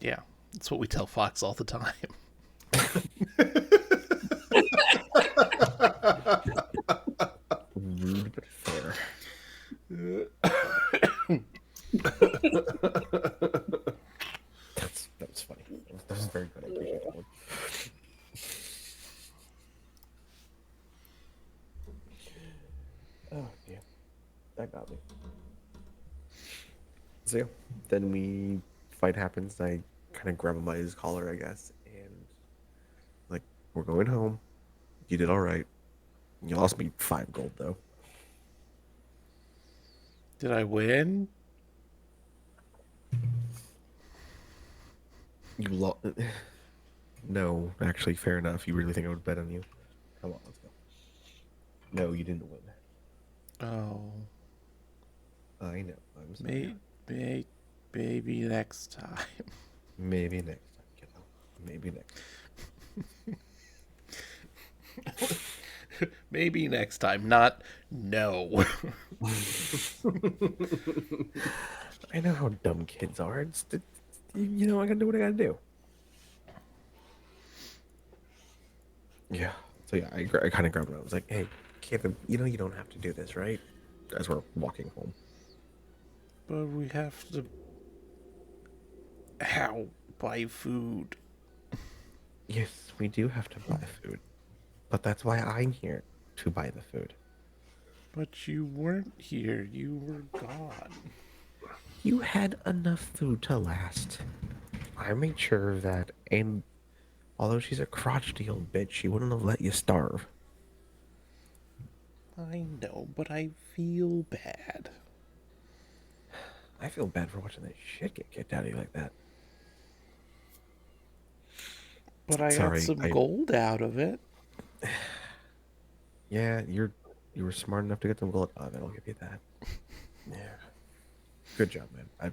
Yeah. That's what we tell Fox all the time. Rude but fair. That was funny. That was very good. I appreciate that one. Oh dear, that got me. So yeah, then fight happens. I kind of grab him by his collar, I guess, and like, we're going home. You did all right. You lost me 5 gold though. Did I win? You lost. No, actually, fair enough. You really think I would bet on you? Come on, let's go. No, you didn't win. Oh. I know. I'm sorry. Maybe next time. Maybe next time, kiddo. Maybe next time. Maybe next time. Not no. I know how dumb kids are. I gotta do what I gotta do. Yeah. So yeah, I kind of grabbed him. I was like, "Hey, kid, you don't have to do this, right?" As we're walking home. But we have to buy food. Yes, we do have to buy food, but that's why I'm here to buy the food. But you weren't here. You were gone. You had enough food to last. I made sure of that, and although she's a crotchety old bitch, she wouldn't have let you starve. I know, but I feel bad. I feel bad for watching that shit get kicked out of you like that. But I Sorry, got some gold out of it. Yeah, you were smart enough to get some gold. Oh, then I'll give you that. Yeah. Good job, man.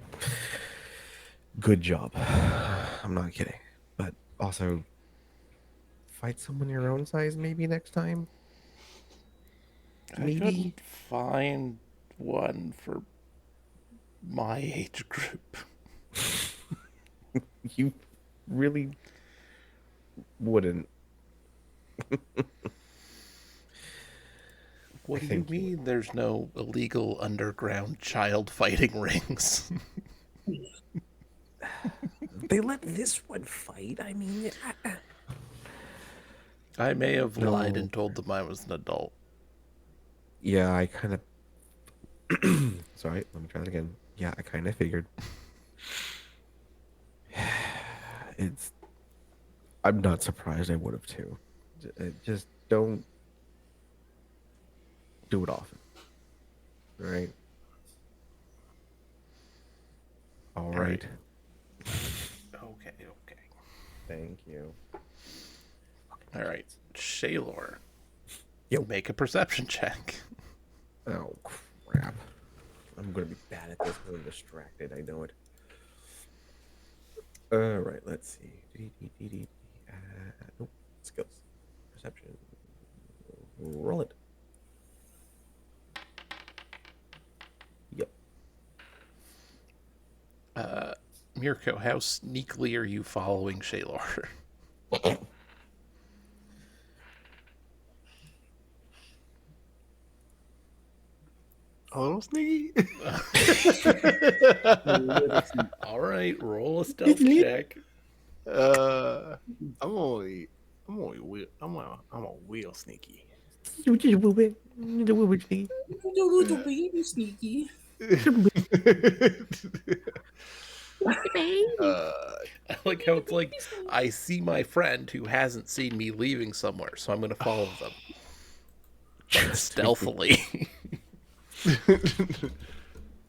Good job. I'm not kidding. But also, fight someone your own size maybe next time? I Maybe? couldn't find one for my age group. You really wouldn't. What do you think you would. mean there's no illegal underground child fighting rings? They let this one fight. I mean, I may have lied no. and told them I was an adult. Yeah, I kind of. Sorry, let me try that again. Yeah, I kind of figured. It's. I'm not surprised I would have too. Just don't do it often. All right. All right. Okay, okay. Thank you. All right. Shaylor, Yo. make a perception check. Oh crap! I'm gonna be bad at this. I'm distracted. I know it. All right. Let's see. Nope. Skills. Perception. Roll it. Yep. Mirko, how sneakily are you following Shaylor? A little sneaky. All right, roll a stealth check. I'm only, I'm a wheel sneaky. Baby sneaky. uh, I like how it's like, I see my friend who hasn't seen me leaving somewhere, so I'm going to follow them. But stealthily.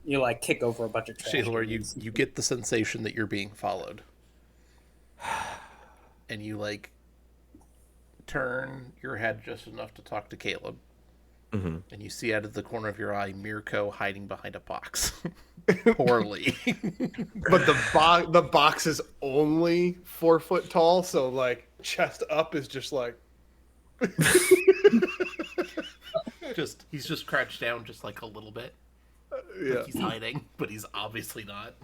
You like kick over a bunch of trash. Shaylor, cans. you get the sensation that you're being followed. And you like turn your head just enough to talk to Caleb. Mm-hmm. And you see out of the corner of your eye Mirko hiding behind a box. Poorly. but the box is only 4 foot tall, so like chest up is just like He's just crouched down just like a little bit. yeah. Like he's hiding, but he's obviously not.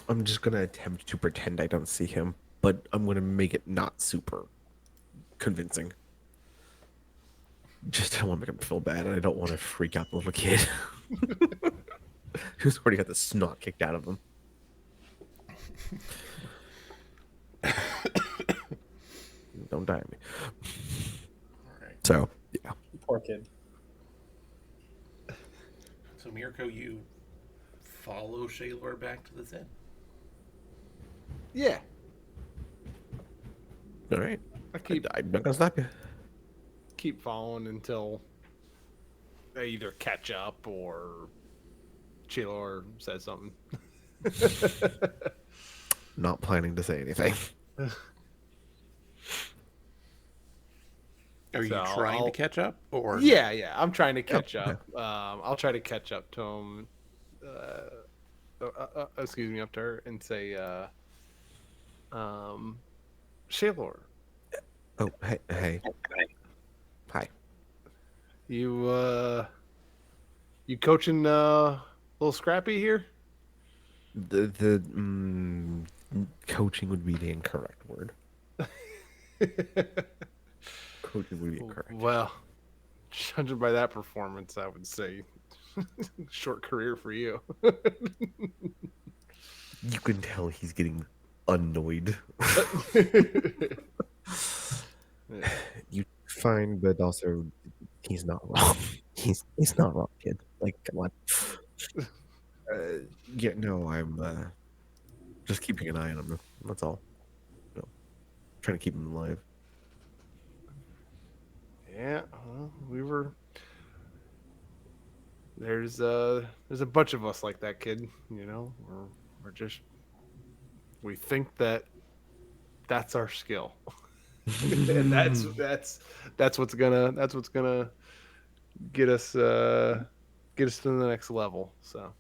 I'm just gonna attempt to pretend I don't see him, but I'm gonna make it not super convincing. Just I don't want to make him feel bad, and I don't want to freak out the little kid who's already got the snot kicked out of him. Don't die on me. Alright. So yeah, Poor kid. So Mirko, you follow Shaylor back to this inn. Yeah. all right. I I'm not gonna stop you. keep following until they either catch up or Chilor says something. Not planning to say anything. Are you So trying I'll- to catch up, or Yeah, I'm trying to catch Yeah. up. I'll try to catch up to him. Excuse me, up to her and say, Shaylor, Oh, hey. Hi. you coaching little Scrappy here? The coaching would be the incorrect word. Coaching would be incorrect. Well, judging by that performance, I would say short career for you. You can tell he's getting annoyed. You fine, but also he's not wrong. He's not wrong, kid. Like, come on. Yeah, no, I'm just keeping an eye on him. That's all. You know, trying to keep him alive. Yeah, well, there's a bunch of us like that, kid. You know, we think that's our skill, and that's what's gonna get us to the next level. So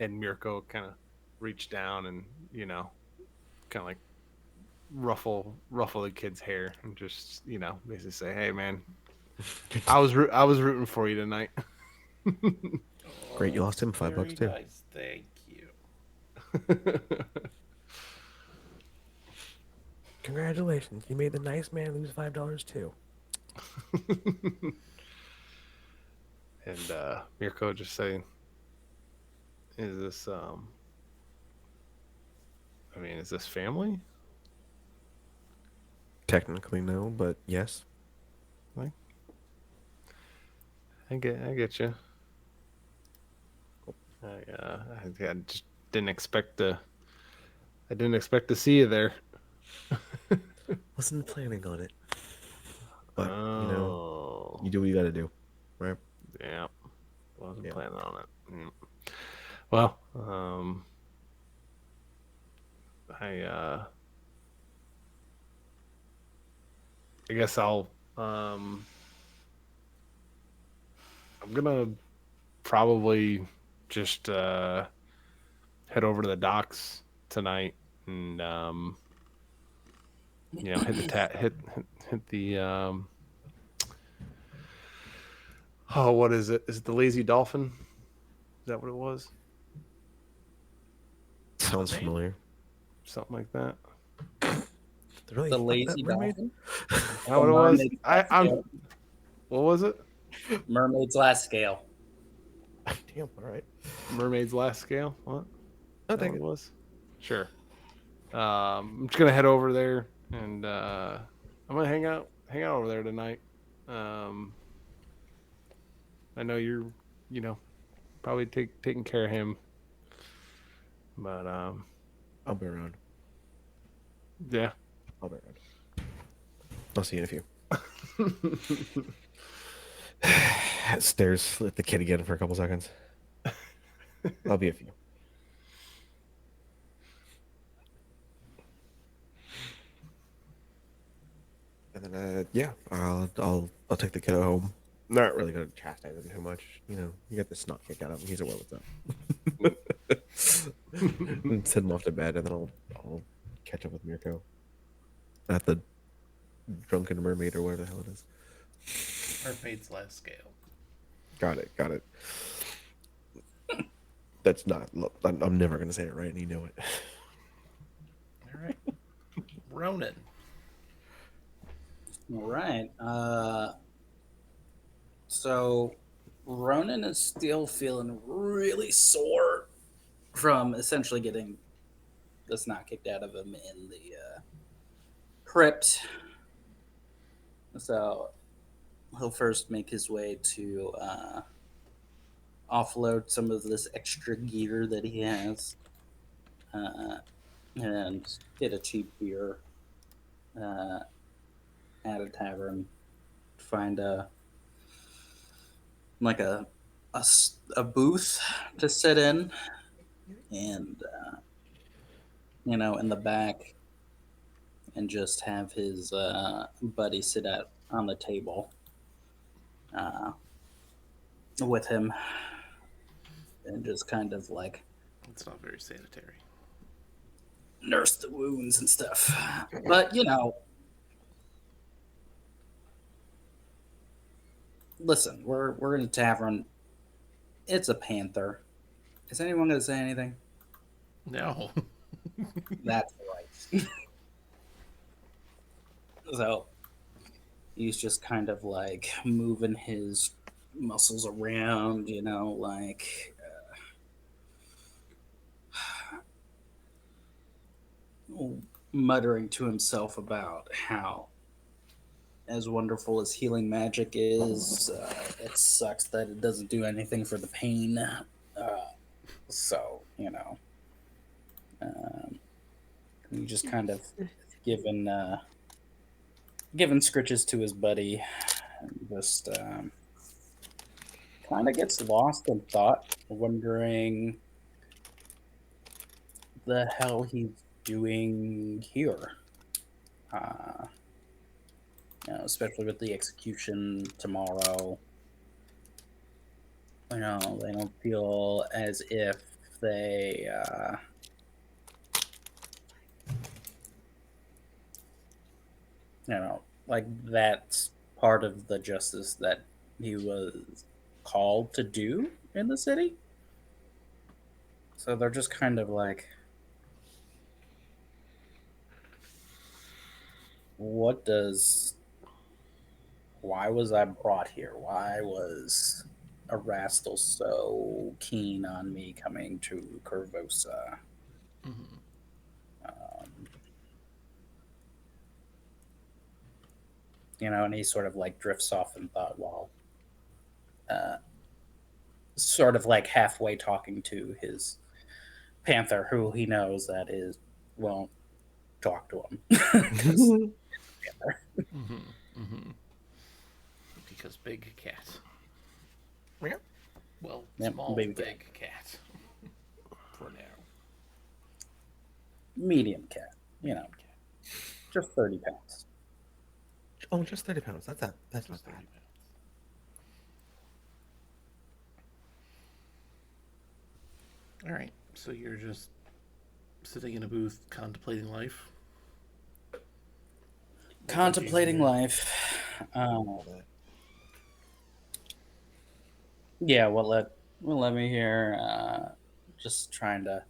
And Mirko kind of reach down and kind of like ruffle the kid's hair and just basically say, "Hey, man, I was rooting for you tonight." Great, you Oh, lost him that's $5 very too. nice. Thank you. Congratulations, you made the nice man lose $5 too. And Mirko just saying, "Is this I mean, is this family?" Technically no, but yes. Like, I get you. I just didn't expect to. I didn't expect to see you there. Wasn't planning on it, but Oh, you do what you got to do, right? yeah. Wasn't Yeah. planning on it. Well, I I guess I'm gonna probably just head over to the docks tonight and hit the hit the oh, what is it? Is it the Lazy Dolphin? Is that what it was? Sounds name? familiar. Something like that. They really The fucked that lazy mermaid? dolphin. Is that The what it was? mermaid's last I'm. scale. What was it? Mermaid's last scale. Damn, all right. Mermaid's Last Scale. What? I'll Is that take what it. it was? Sure. I'm just gonna head over there and I'm gonna hang out over there tonight. Um, I know you're, you know, probably taking care of him, but I'll be around. yeah. I'll be around. I'll see you in a few. Stares at the kid again for a couple seconds. I'll be a few. And then yeah, I'll take the kiddo home. Not really gonna chastise him too much. You get the snot kicked out of him. He's aware what's up. And send him off to bed, and then I'll catch up with Mirko at the drunken mermaid or whatever the hell it is. Mermaid's last scale. Got it. That's not. I'm never gonna say it right, and you know it. All right. Ronan. All right. So Ronan is still feeling really sore from essentially getting the snot kicked out of him in the crypt. So he'll first make his way to offload some of this extra gear that he has uh, and get a cheap beer uh, at a tavern. Find like a booth to sit in, and in the back, and just have his buddy sit at on the table uh, with him, and just kind of like It's not very sanitary. nurse the wounds and stuff. But listen, we're in a tavern. It's a panther. Is anyone going to say anything? No. That's right. So he's just kind of like moving his muscles around, like muttering to himself about how, as wonderful as healing magic is, it sucks that it doesn't do anything for the pain. So, he just kind of giving giving scritches to his buddy, and just kind of gets lost in thought, wondering the hell he's doing here. Uh, especially with the execution tomorrow. They don't feel as if they like that's part of the justice that he was called to do in the city. So they're just kind of like, what does why was I brought here? Why was Erastil so keen on me coming to Curvosa? Mm-hmm. Um, and he sort of like drifts off in thought while uh, sort of like halfway talking to his panther, who he knows that is won't talk to him. 'Cause panther. Mm-hmm. Mm-hmm. Because big cat. Well, Yep, small baby cat. big cat. For now. Medium cat, just 30 pounds. Oh, just 30 pounds. That's Just not 30 bad. pounds. All right. So you're just sitting in a booth contemplating life. Contemplating life. All that. Yeah, what let me hear. Just trying to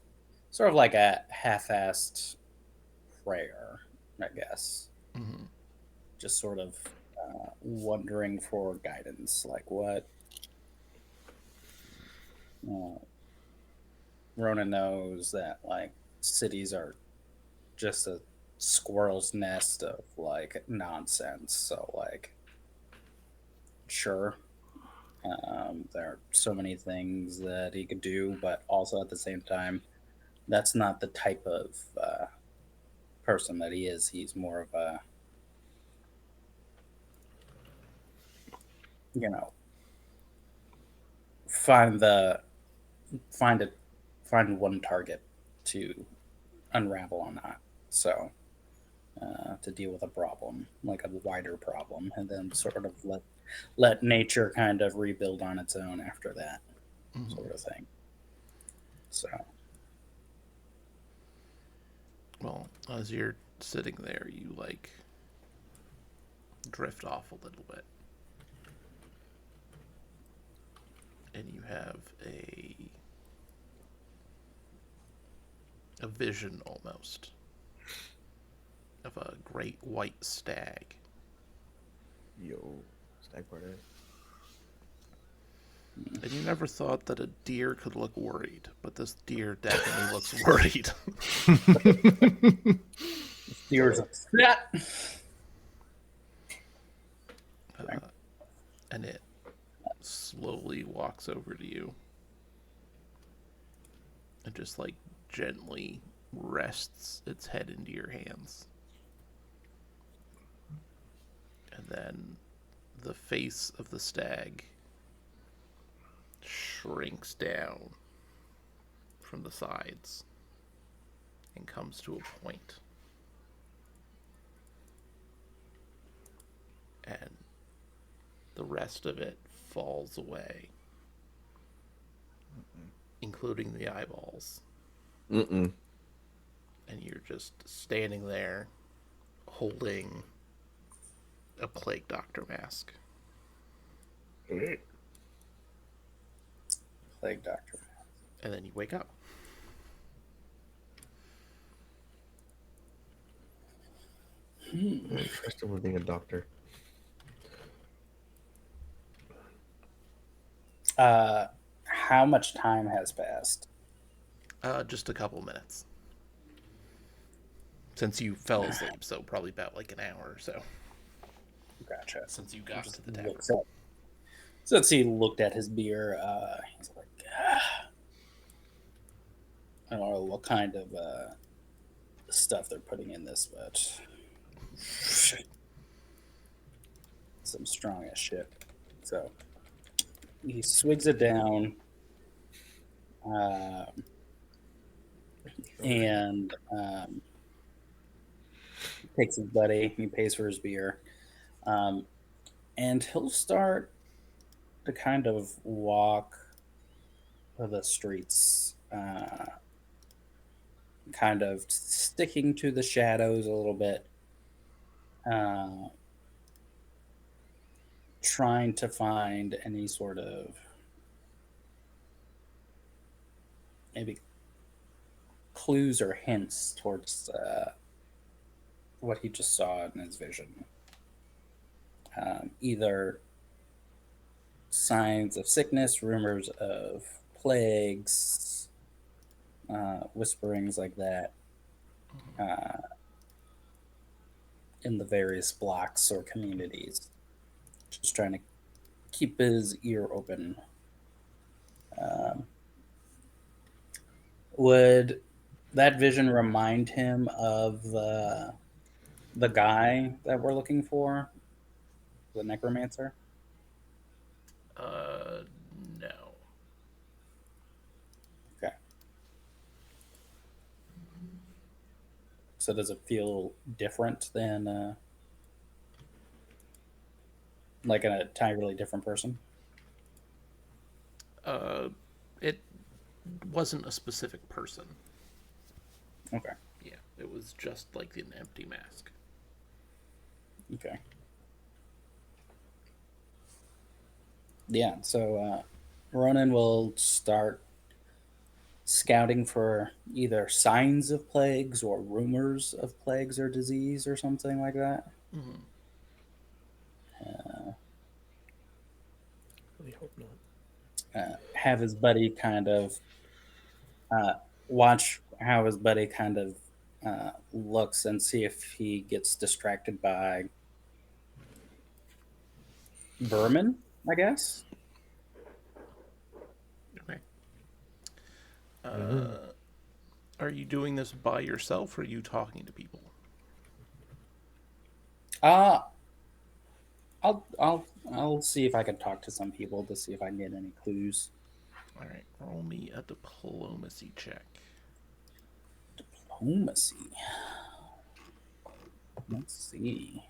sort of like a half-assed prayer, I guess. Mm-hmm. Just sort of wondering for guidance, like what uh, Rona knows that like cities are just a squirrel's nest of like nonsense. So like, sure, there are so many things that he could do, but also at the same time, that's not the type of person that he is. He's more of a, you know, find the find it find one target to unravel on that. So to deal with a problem, like a wider problem, and then sort of let nature kind of rebuild on its own after that, Mm-hmm. sort of thing. So Well, as you're sitting there, you like drift off a little bit. And you have a vision almost of a great white stag. Yo, stag party. And you never thought that a deer could look worried, but this deer definitely looks worried. steers upset. And it slowly walks over to you and just like gently rests its head into your hands. And then the face of the stag shrinks down from the sides and comes to a point. And the rest of it falls away, including the eyeballs. Mm-mm. And you're just standing there holding a plague doctor mask. Plague Doctor. And then you wake up. I trust him with being a doctor. How much time has passed? Just a couple minutes. Since you fell asleep, so probably about like an hour or so. Gotcha. Since you got Just to the tavern. looks up. Since he looked at his beer, he's like, I don't know what kind of stuff they're putting in this, but some strong as shit. So he swigs it down, and takes his buddy. He pays for his beer, um, and he'll start to kind of walk the streets uh, kind of sticking to the shadows a little bit, uh, trying to find any sort of maybe clues or hints towards what he just saw in his vision. Either signs of sickness, rumors of plagues, whisperings like that uh, in the various blocks or communities. Just trying to keep his ear open. Um, would that vision remind him of the guy that we're looking for, the necromancer? Uh, no. Okay. So does it feel different than like an entirely different person? Uh, it wasn't a specific person. Okay. Yeah, it was just like an empty mask. Okay. Yeah. So Ronan will start scouting for either signs of plagues or rumors of plagues or disease or something like that. Mm-hmm. Uh, Really hope not. have his buddy kind of uh, watch how his buddy kind of looks and see if he gets distracted by vermin, I guess. Okay. Mhm. Are you doing this by yourself or are you talking to people? Uh, I'll see if I can talk to some people to see if I can get any clues. All right, roll me a diplomacy check. Diplomacy. Let's see.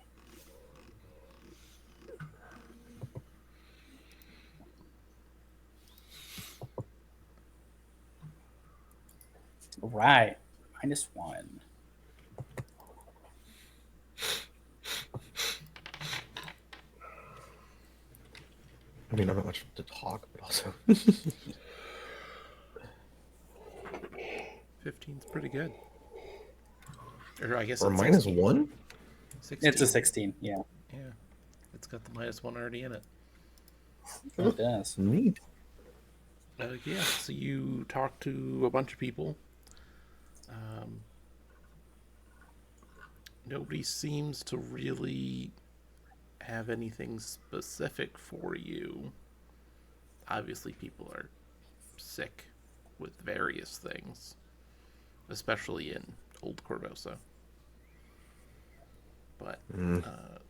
Right. -1. I mean, I'm not much to talk, but also 15's pretty good. Or I guess or it's minus 16. one. 16. It's a 16. Yeah, Yeah, it's got the -1 already in it. it does. Neat. Yeah, so you talk to a bunch of people. Um, Nobody seems to really have anything specific for you. Obviously, people are sick with various things, especially in Old Corvosa. But Mm.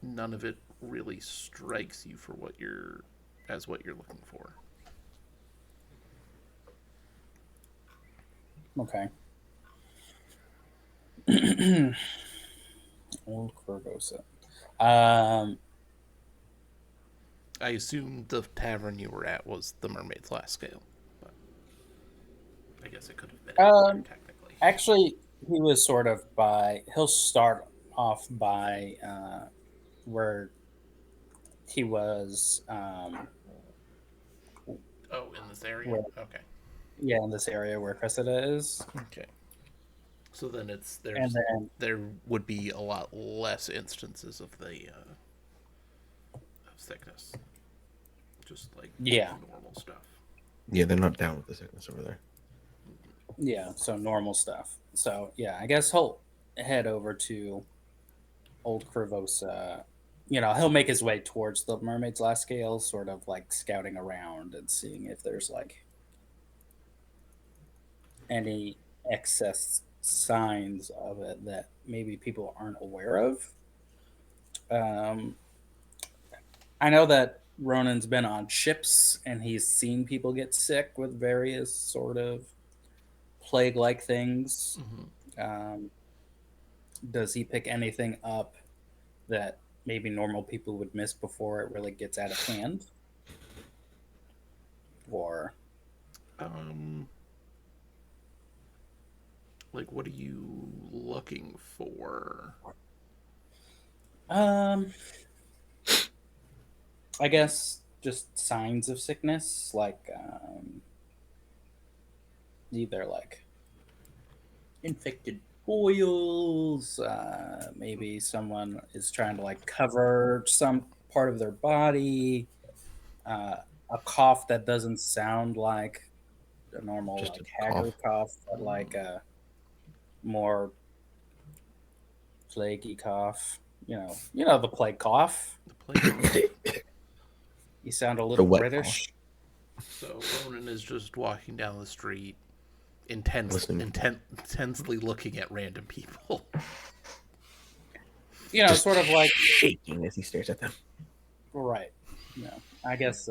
none of it really strikes you for what you're looking for. Okay. Old Corvosa. Um, I assume the tavern you were at was the Mermaid's Last Scale, but I guess it could have been anywhere um, technically. actually, he was sort of by. He'll start off by where he was. Oh, in this area? Where, Okay. yeah, in this area where Cressida is, Okay. So then and then there would be a lot less instances of the of sickness, just like yeah, normal stuff. Yeah, they're not down with the sickness over there. yeah. So normal stuff. So yeah, I guess he'll head over to Old Corvosa. He'll make his way towards the Mermaid's Last Scale, sort of like scouting around and seeing if there's like any excess signs of it that maybe people aren't aware of. Um, I know that Ronan's been on ships and he's seen people get sick with various sort of plague like things. Mm-hmm. Um, does he pick anything up that maybe normal people would miss before it really gets out of hand? Or Um, Like, what are you looking for? Um, I guess just signs of sickness, like either like infected boils. Maybe someone is trying to like cover some part of their body. Uh, a cough that doesn't sound like a normal Just like a haggard cough. cough, but like a more plaguey cough. You know the plague cough. The plague cough. You sound a The little wet cough. British. So Ronan is just walking down the street, Listening. intensely looking at random people. Just Sort of like shaking as he stares at them. right. No, I guess.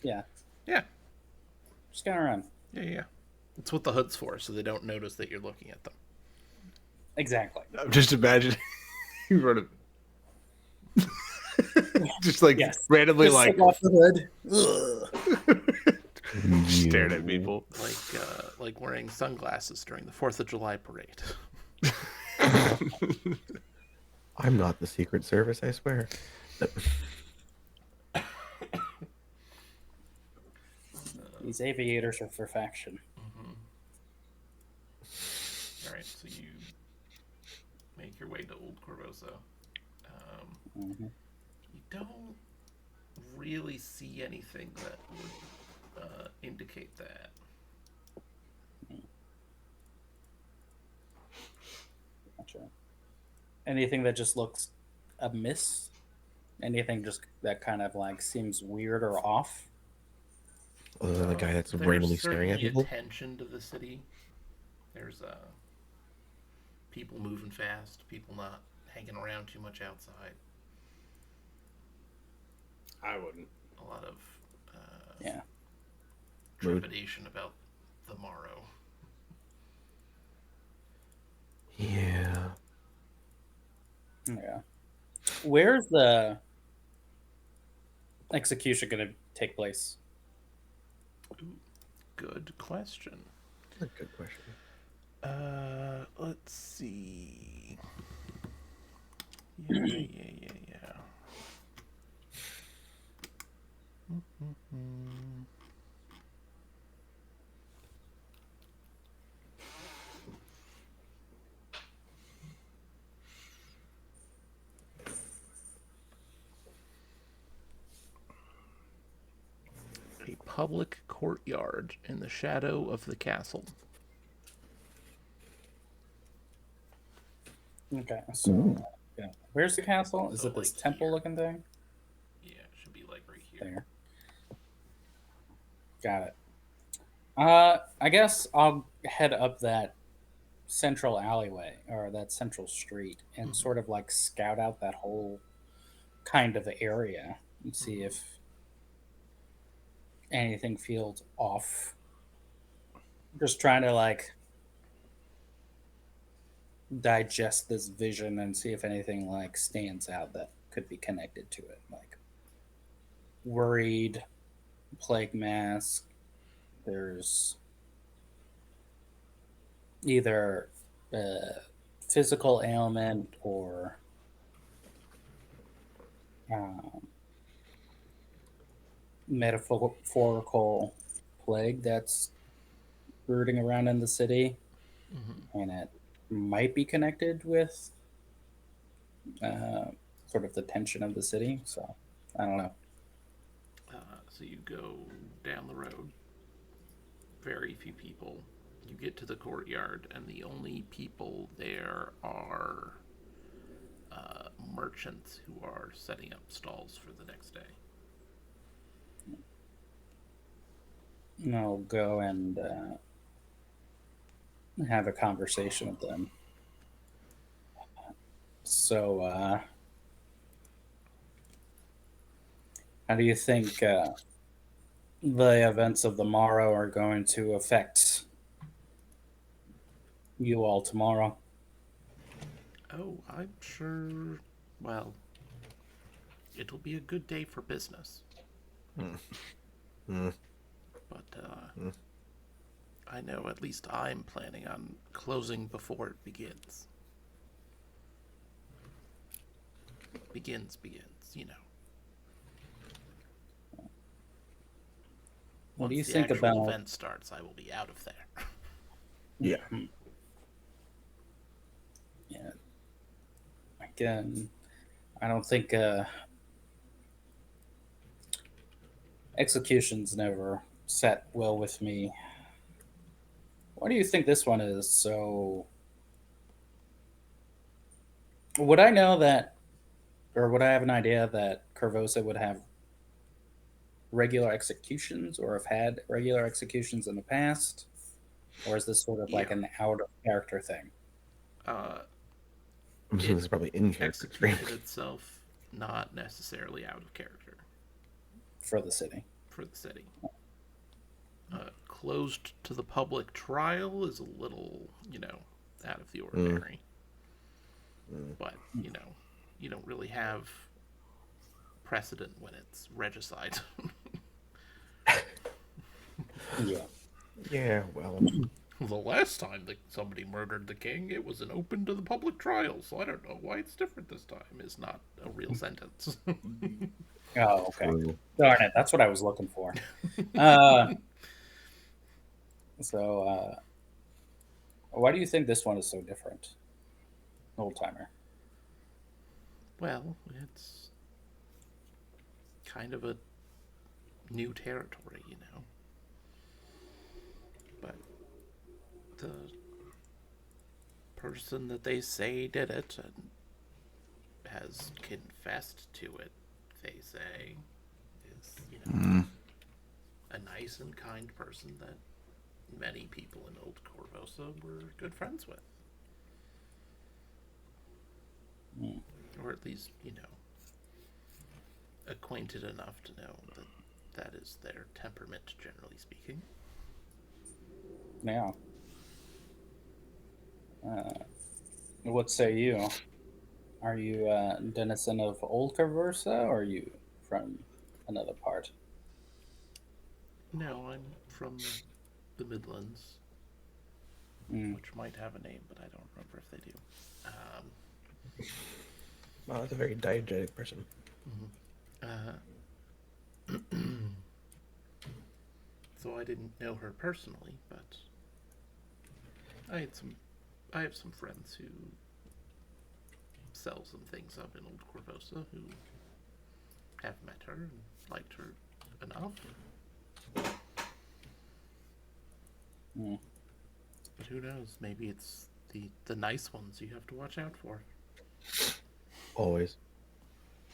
Yeah, Yeah, just going around. yeah. It's what the hood's for, so they don't notice that you're looking at them. Exactly. Just imagine you wrote it. Just like Yes. randomly, Just like slip off the hood. Ugh. staring at people. Like wearing sunglasses during the 4th of July parade. I'm not the Secret Service, I swear. These aviators are perfection. All right, so you make your way to Old Corvosa. Hmm. You don't really see anything that would indicate that. Gotcha. Anything that just looks amiss? Anything just that kind of like seems weird or off? Other than the guy that's There's randomly staring at certainly people. attention to the city. There's people moving fast, people not hanging around too much outside. I wouldn't. A lot of Yeah. trepidation about the morrow. Yeah. Yeah. Where's the execution going to take place? Ooh, good question. That's a good question. Let's see. Yeah. A public courtyard in the shadow of the castle. Okay. So, yeah. Where's the castle? Is So, it this like, temple here. looking thing? Yeah, it should be like right here. There. Got it. I guess I'll head up that central alleyway or that central street and sort of like scout out that whole kind of area and see if anything feels off. Just trying to like digest this vision and see if anything like stands out that could be connected to it. Like worried, plague mask. There's either a physical ailment or um, metaphorical plague that's rooting around in the city, and it might be connected with uh, sort of the tension of the city. So I don't know. So you go down the road. Very few people. You get to the courtyard, and the only people there are merchants who are setting up stalls for the next day. I'll go and have a conversation with them. So, how do you think the events of the morrow are going to affect you all tomorrow? Oh, I'm sure. Well, it'll be a good day for business. Mm. But I know at least I'm planning on closing before it begins. Begins, you know. What do Once you the think actual about? event starts, I will be out of there. Yeah. Yeah, again, I don't think executions never sat well with me. What do you think this one is? So, would I know that, or would I have an idea that Corvosa would have regular executions, or have had regular executions in the past, or is this sort of like Yeah. an out of character thing Uh, I'm assuming it this is probably in character. execution itself, not necessarily out of character for the city? for the city. Closed to the public trial is a little, out of the ordinary. But, you don't really have precedent when it's regicide. Yeah. Yeah, well, The last time that somebody murdered the king, it was an open to the public trial, so I don't know why it's different this time, is not a real sentence. Oh, okay. true. Darn it, that's what I was looking for. Uh, so, why do you think this one is so different, old timer? Well, it's kind of a new territory, But the person that they say did it and has confessed to it, they say, is, a nice and kind person that many people in Old Corvosa were good friends with. Hmm. Or at least, acquainted enough to know that that is their temperament, generally speaking. Yeah. Uh, what say you? Are you a denizen of Old Corvosa, or are you from another part? No, I'm from the Midlands, Mm. which might have a name, but I don't remember if they do. Wow, that's a very diegetic person. Uh, so I didn't know her personally, but I have some friends who sell some things up in Old Corvosa who have met her and liked her enough. Mm. But who knows? Maybe it's the nice ones you have to watch out for. Always.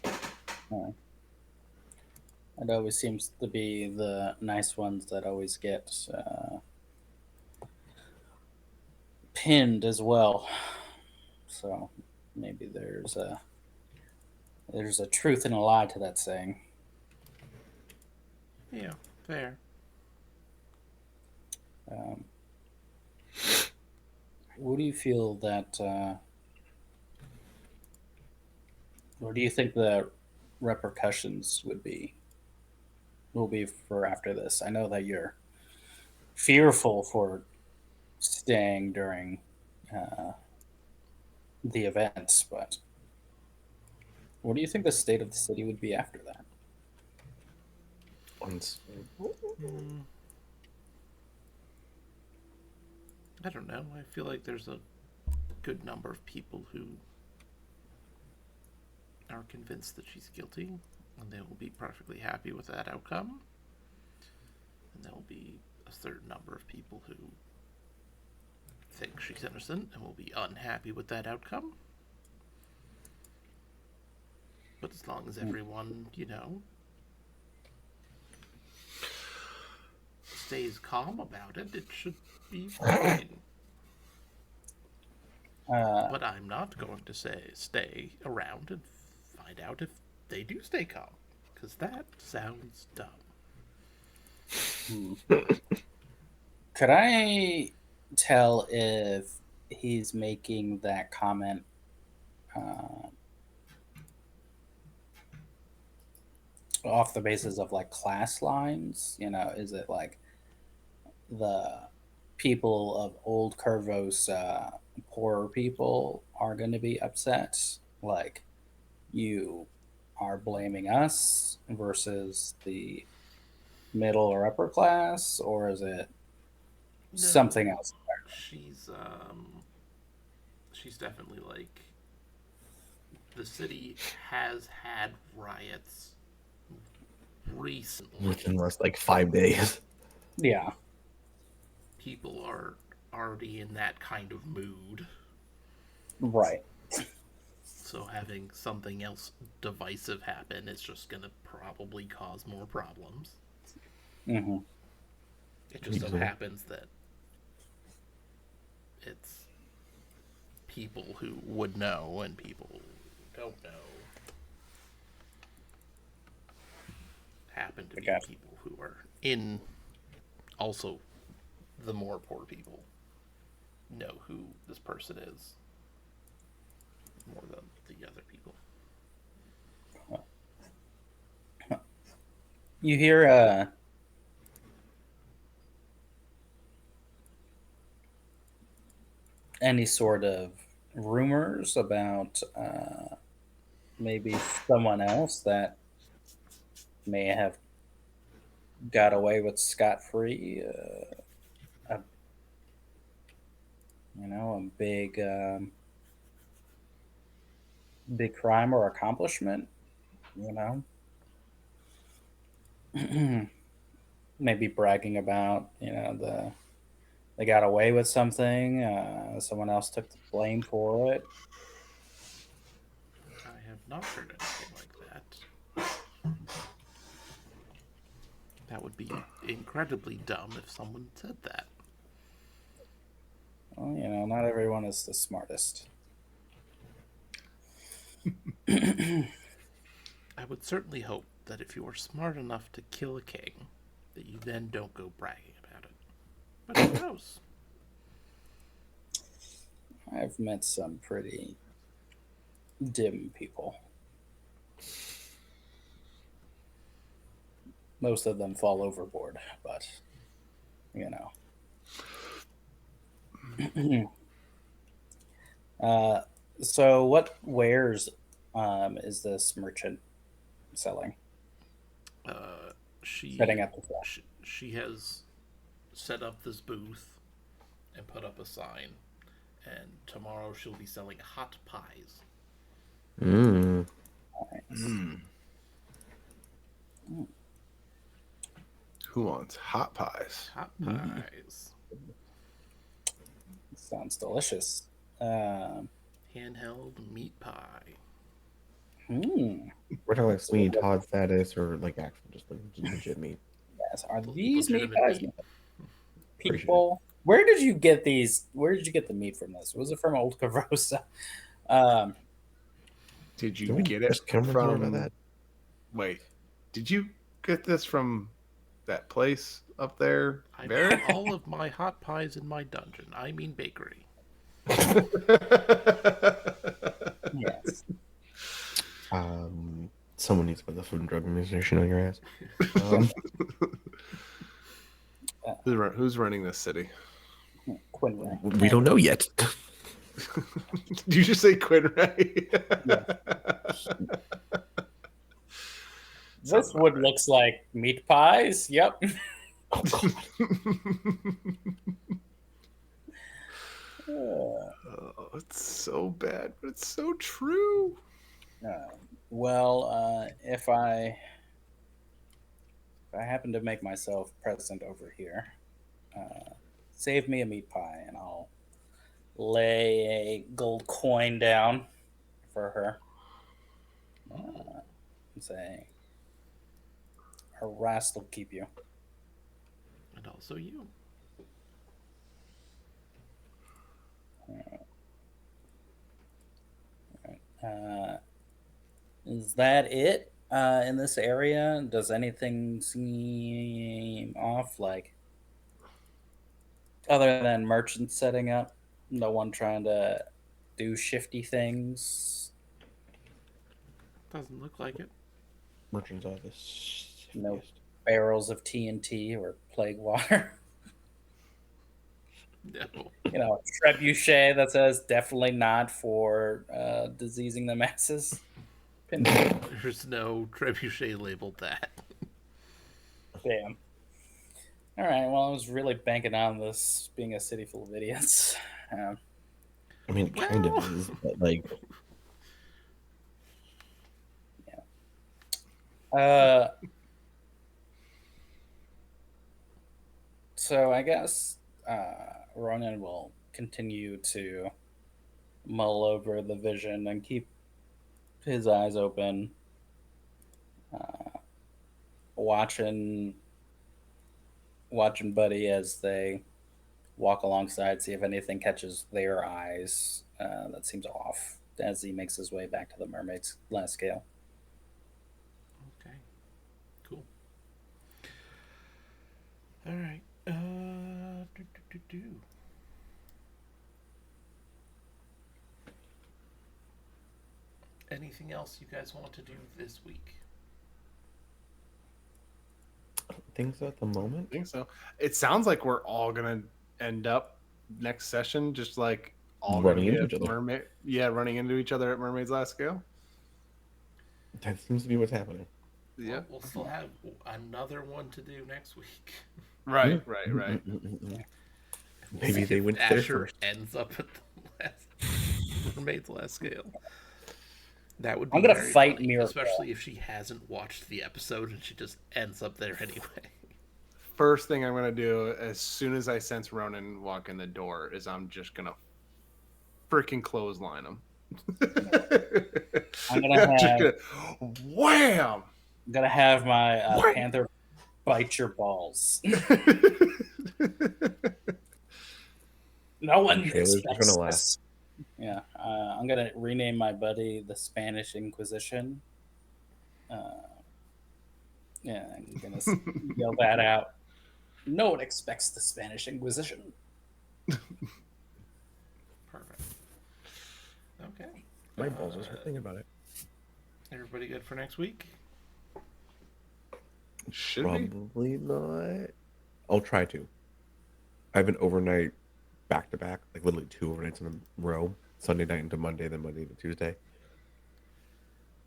Yeah. It always seems to be the nice ones that always get pinned as well. So maybe there's a truth and a lie to that saying. Yeah, fair. Um, what do you feel that, or do you think the repercussions will be for after this? I know that you're fearful for staying during uh, the events, but what do you think the state of the city would be after that? Once. Mm, I don't know. I feel like there's a good number of people who are convinced that she's guilty, and they will be perfectly happy with that outcome. And there will be a certain number of people who think she's innocent and will be unhappy with that outcome. But as long as everyone, stays calm about it, it should be fine. Uh, But I'm not going to stay around and find out if they do stay calm, because that sounds dumb. hmm. Could I tell if he's making that comment uh, off the basis of like class lines? Is it like the people of Old Curvos, poorer people, are going to be upset. Like, you are blaming us versus the middle or upper class, or is it No, something else? she's she's definitely like the city has had riots Within recently. the last like 5 days. Yeah, People are already in that kind of mood. right. So having something else divisive happen is just gonna probably cause more problems. Hmm. It just so happens that it's people who would know and people who don't know happen to I be got people who are in also the more poor people know who this person is more than the other people. you. Hear any sort of rumors about maybe someone else that may have got away with scot free? A a big crime or accomplishment. You know, maybe bragging about they got away with something. Someone else took the blame for it. I have not heard anything like that. That would be incredibly dumb if someone said that. Well, not everyone is the smartest. I would certainly hope that if you are smart enough to kill a king, that you then don't go bragging about it. But who knows? I've met some pretty dim people. Most of them fall overboard, but you know. uh, so, what wares is this merchant selling? Uh, Setting she, up the shop. she has set up this booth and put up a sign, and tomorrow she'll be selling hot pies. Mm. Nice. Mm. Who wants hot pies? Hot Mm, pies. sounds delicious. Um, Handheld meat pie. hmm. We're talking like So, Sweeney Todd status or like actual just like legit meat. yes, are these meat Legitimate pies? meat. Appreciate it. People, where did you get these? Where did you get the meat from this? Was it from Old Cavosa? Um, Did you Did we get it just conversation about from? that? Wait, did you get this from that place up there, I put Barrett? all of my hot pies in my dungeon. I mean bakery. yes. Someone needs to put the Food and Drug Administration on your ass. Um, Who's running this city? Quinn Ray. we don't know yet. Did you just say Quinn Yeah. Sounds This about wood right. looks like meat pies. Yep. Oh god. Uh, Oh, it's so bad, but it's so true. if I happen to make myself present over here, uh, save me a meat pie, and I'll lay a gold coin down for her and say, "Her rest will keep you." And also you. Uh, is that it in this area? Does anything seem off? Like, other than merchants setting up, no one trying to do shifty things. Doesn't look like it. Merchant's office. No Yes. barrels of TNT or plague water. No. You know, a trebuchet that says definitely not for diseasing the masses. Pin it. There's no trebuchet labeled that. Damn. All right. Well, I was really banking on this being a city full of idiots. I mean, it kind of Well. is, but like, Uh, so I guess Ronan will continue to mull over the vision and keep his eyes open, watching Buddy as they walk alongside, see if anything catches their eyes that seems off as he makes his way back to the mermaid's last scale. Okay. Cool. All right. Do. Anything else you guys want to do this week? I don't think so at the moment. I think so. It sounds like we're all gonna end up next session just like all Running gonna be into at each other. mermaid. Yeah, running into each other at Mermaid's Last Scale. That seems to be what's happening. Yeah. Well, we'll still have another one to do next week. Right. Right. Right. Maybe they went there Asher first. ends up at the last Mermaid's Last Scale. That would be I'm gonna very fight funny, Miracle. especially if she hasn't watched the episode and she just ends up there anyway. First thing I'm gonna do as soon as I sense Ronan walk in the door is I'm just gonna freaking clothesline him. I'm gonna wham. I'm gonna have my panther bite your balls. No one Taylor's just expects gonna laugh. this. Yeah, I'm gonna rename my buddy the Spanish Inquisition. Yeah, I'm gonna yell that out. No one expects the Spanish Inquisition. Perfect. Okay. My balls are thinking about it. Everybody good for next week? Should be. Probably not. I'll try to. I have an overnight back to back, like literally 2 overnights in a row. Sunday night into Monday, then Monday to Tuesday.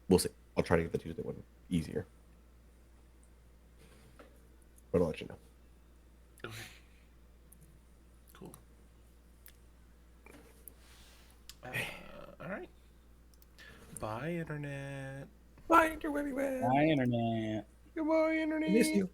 We'll see. I'll try to get the Tuesday one easier. But I'll let you know. Okay. Cool. All right. Bye, Internet. Bye, interwebby web. My internet. Goodbye, internet. Miss you.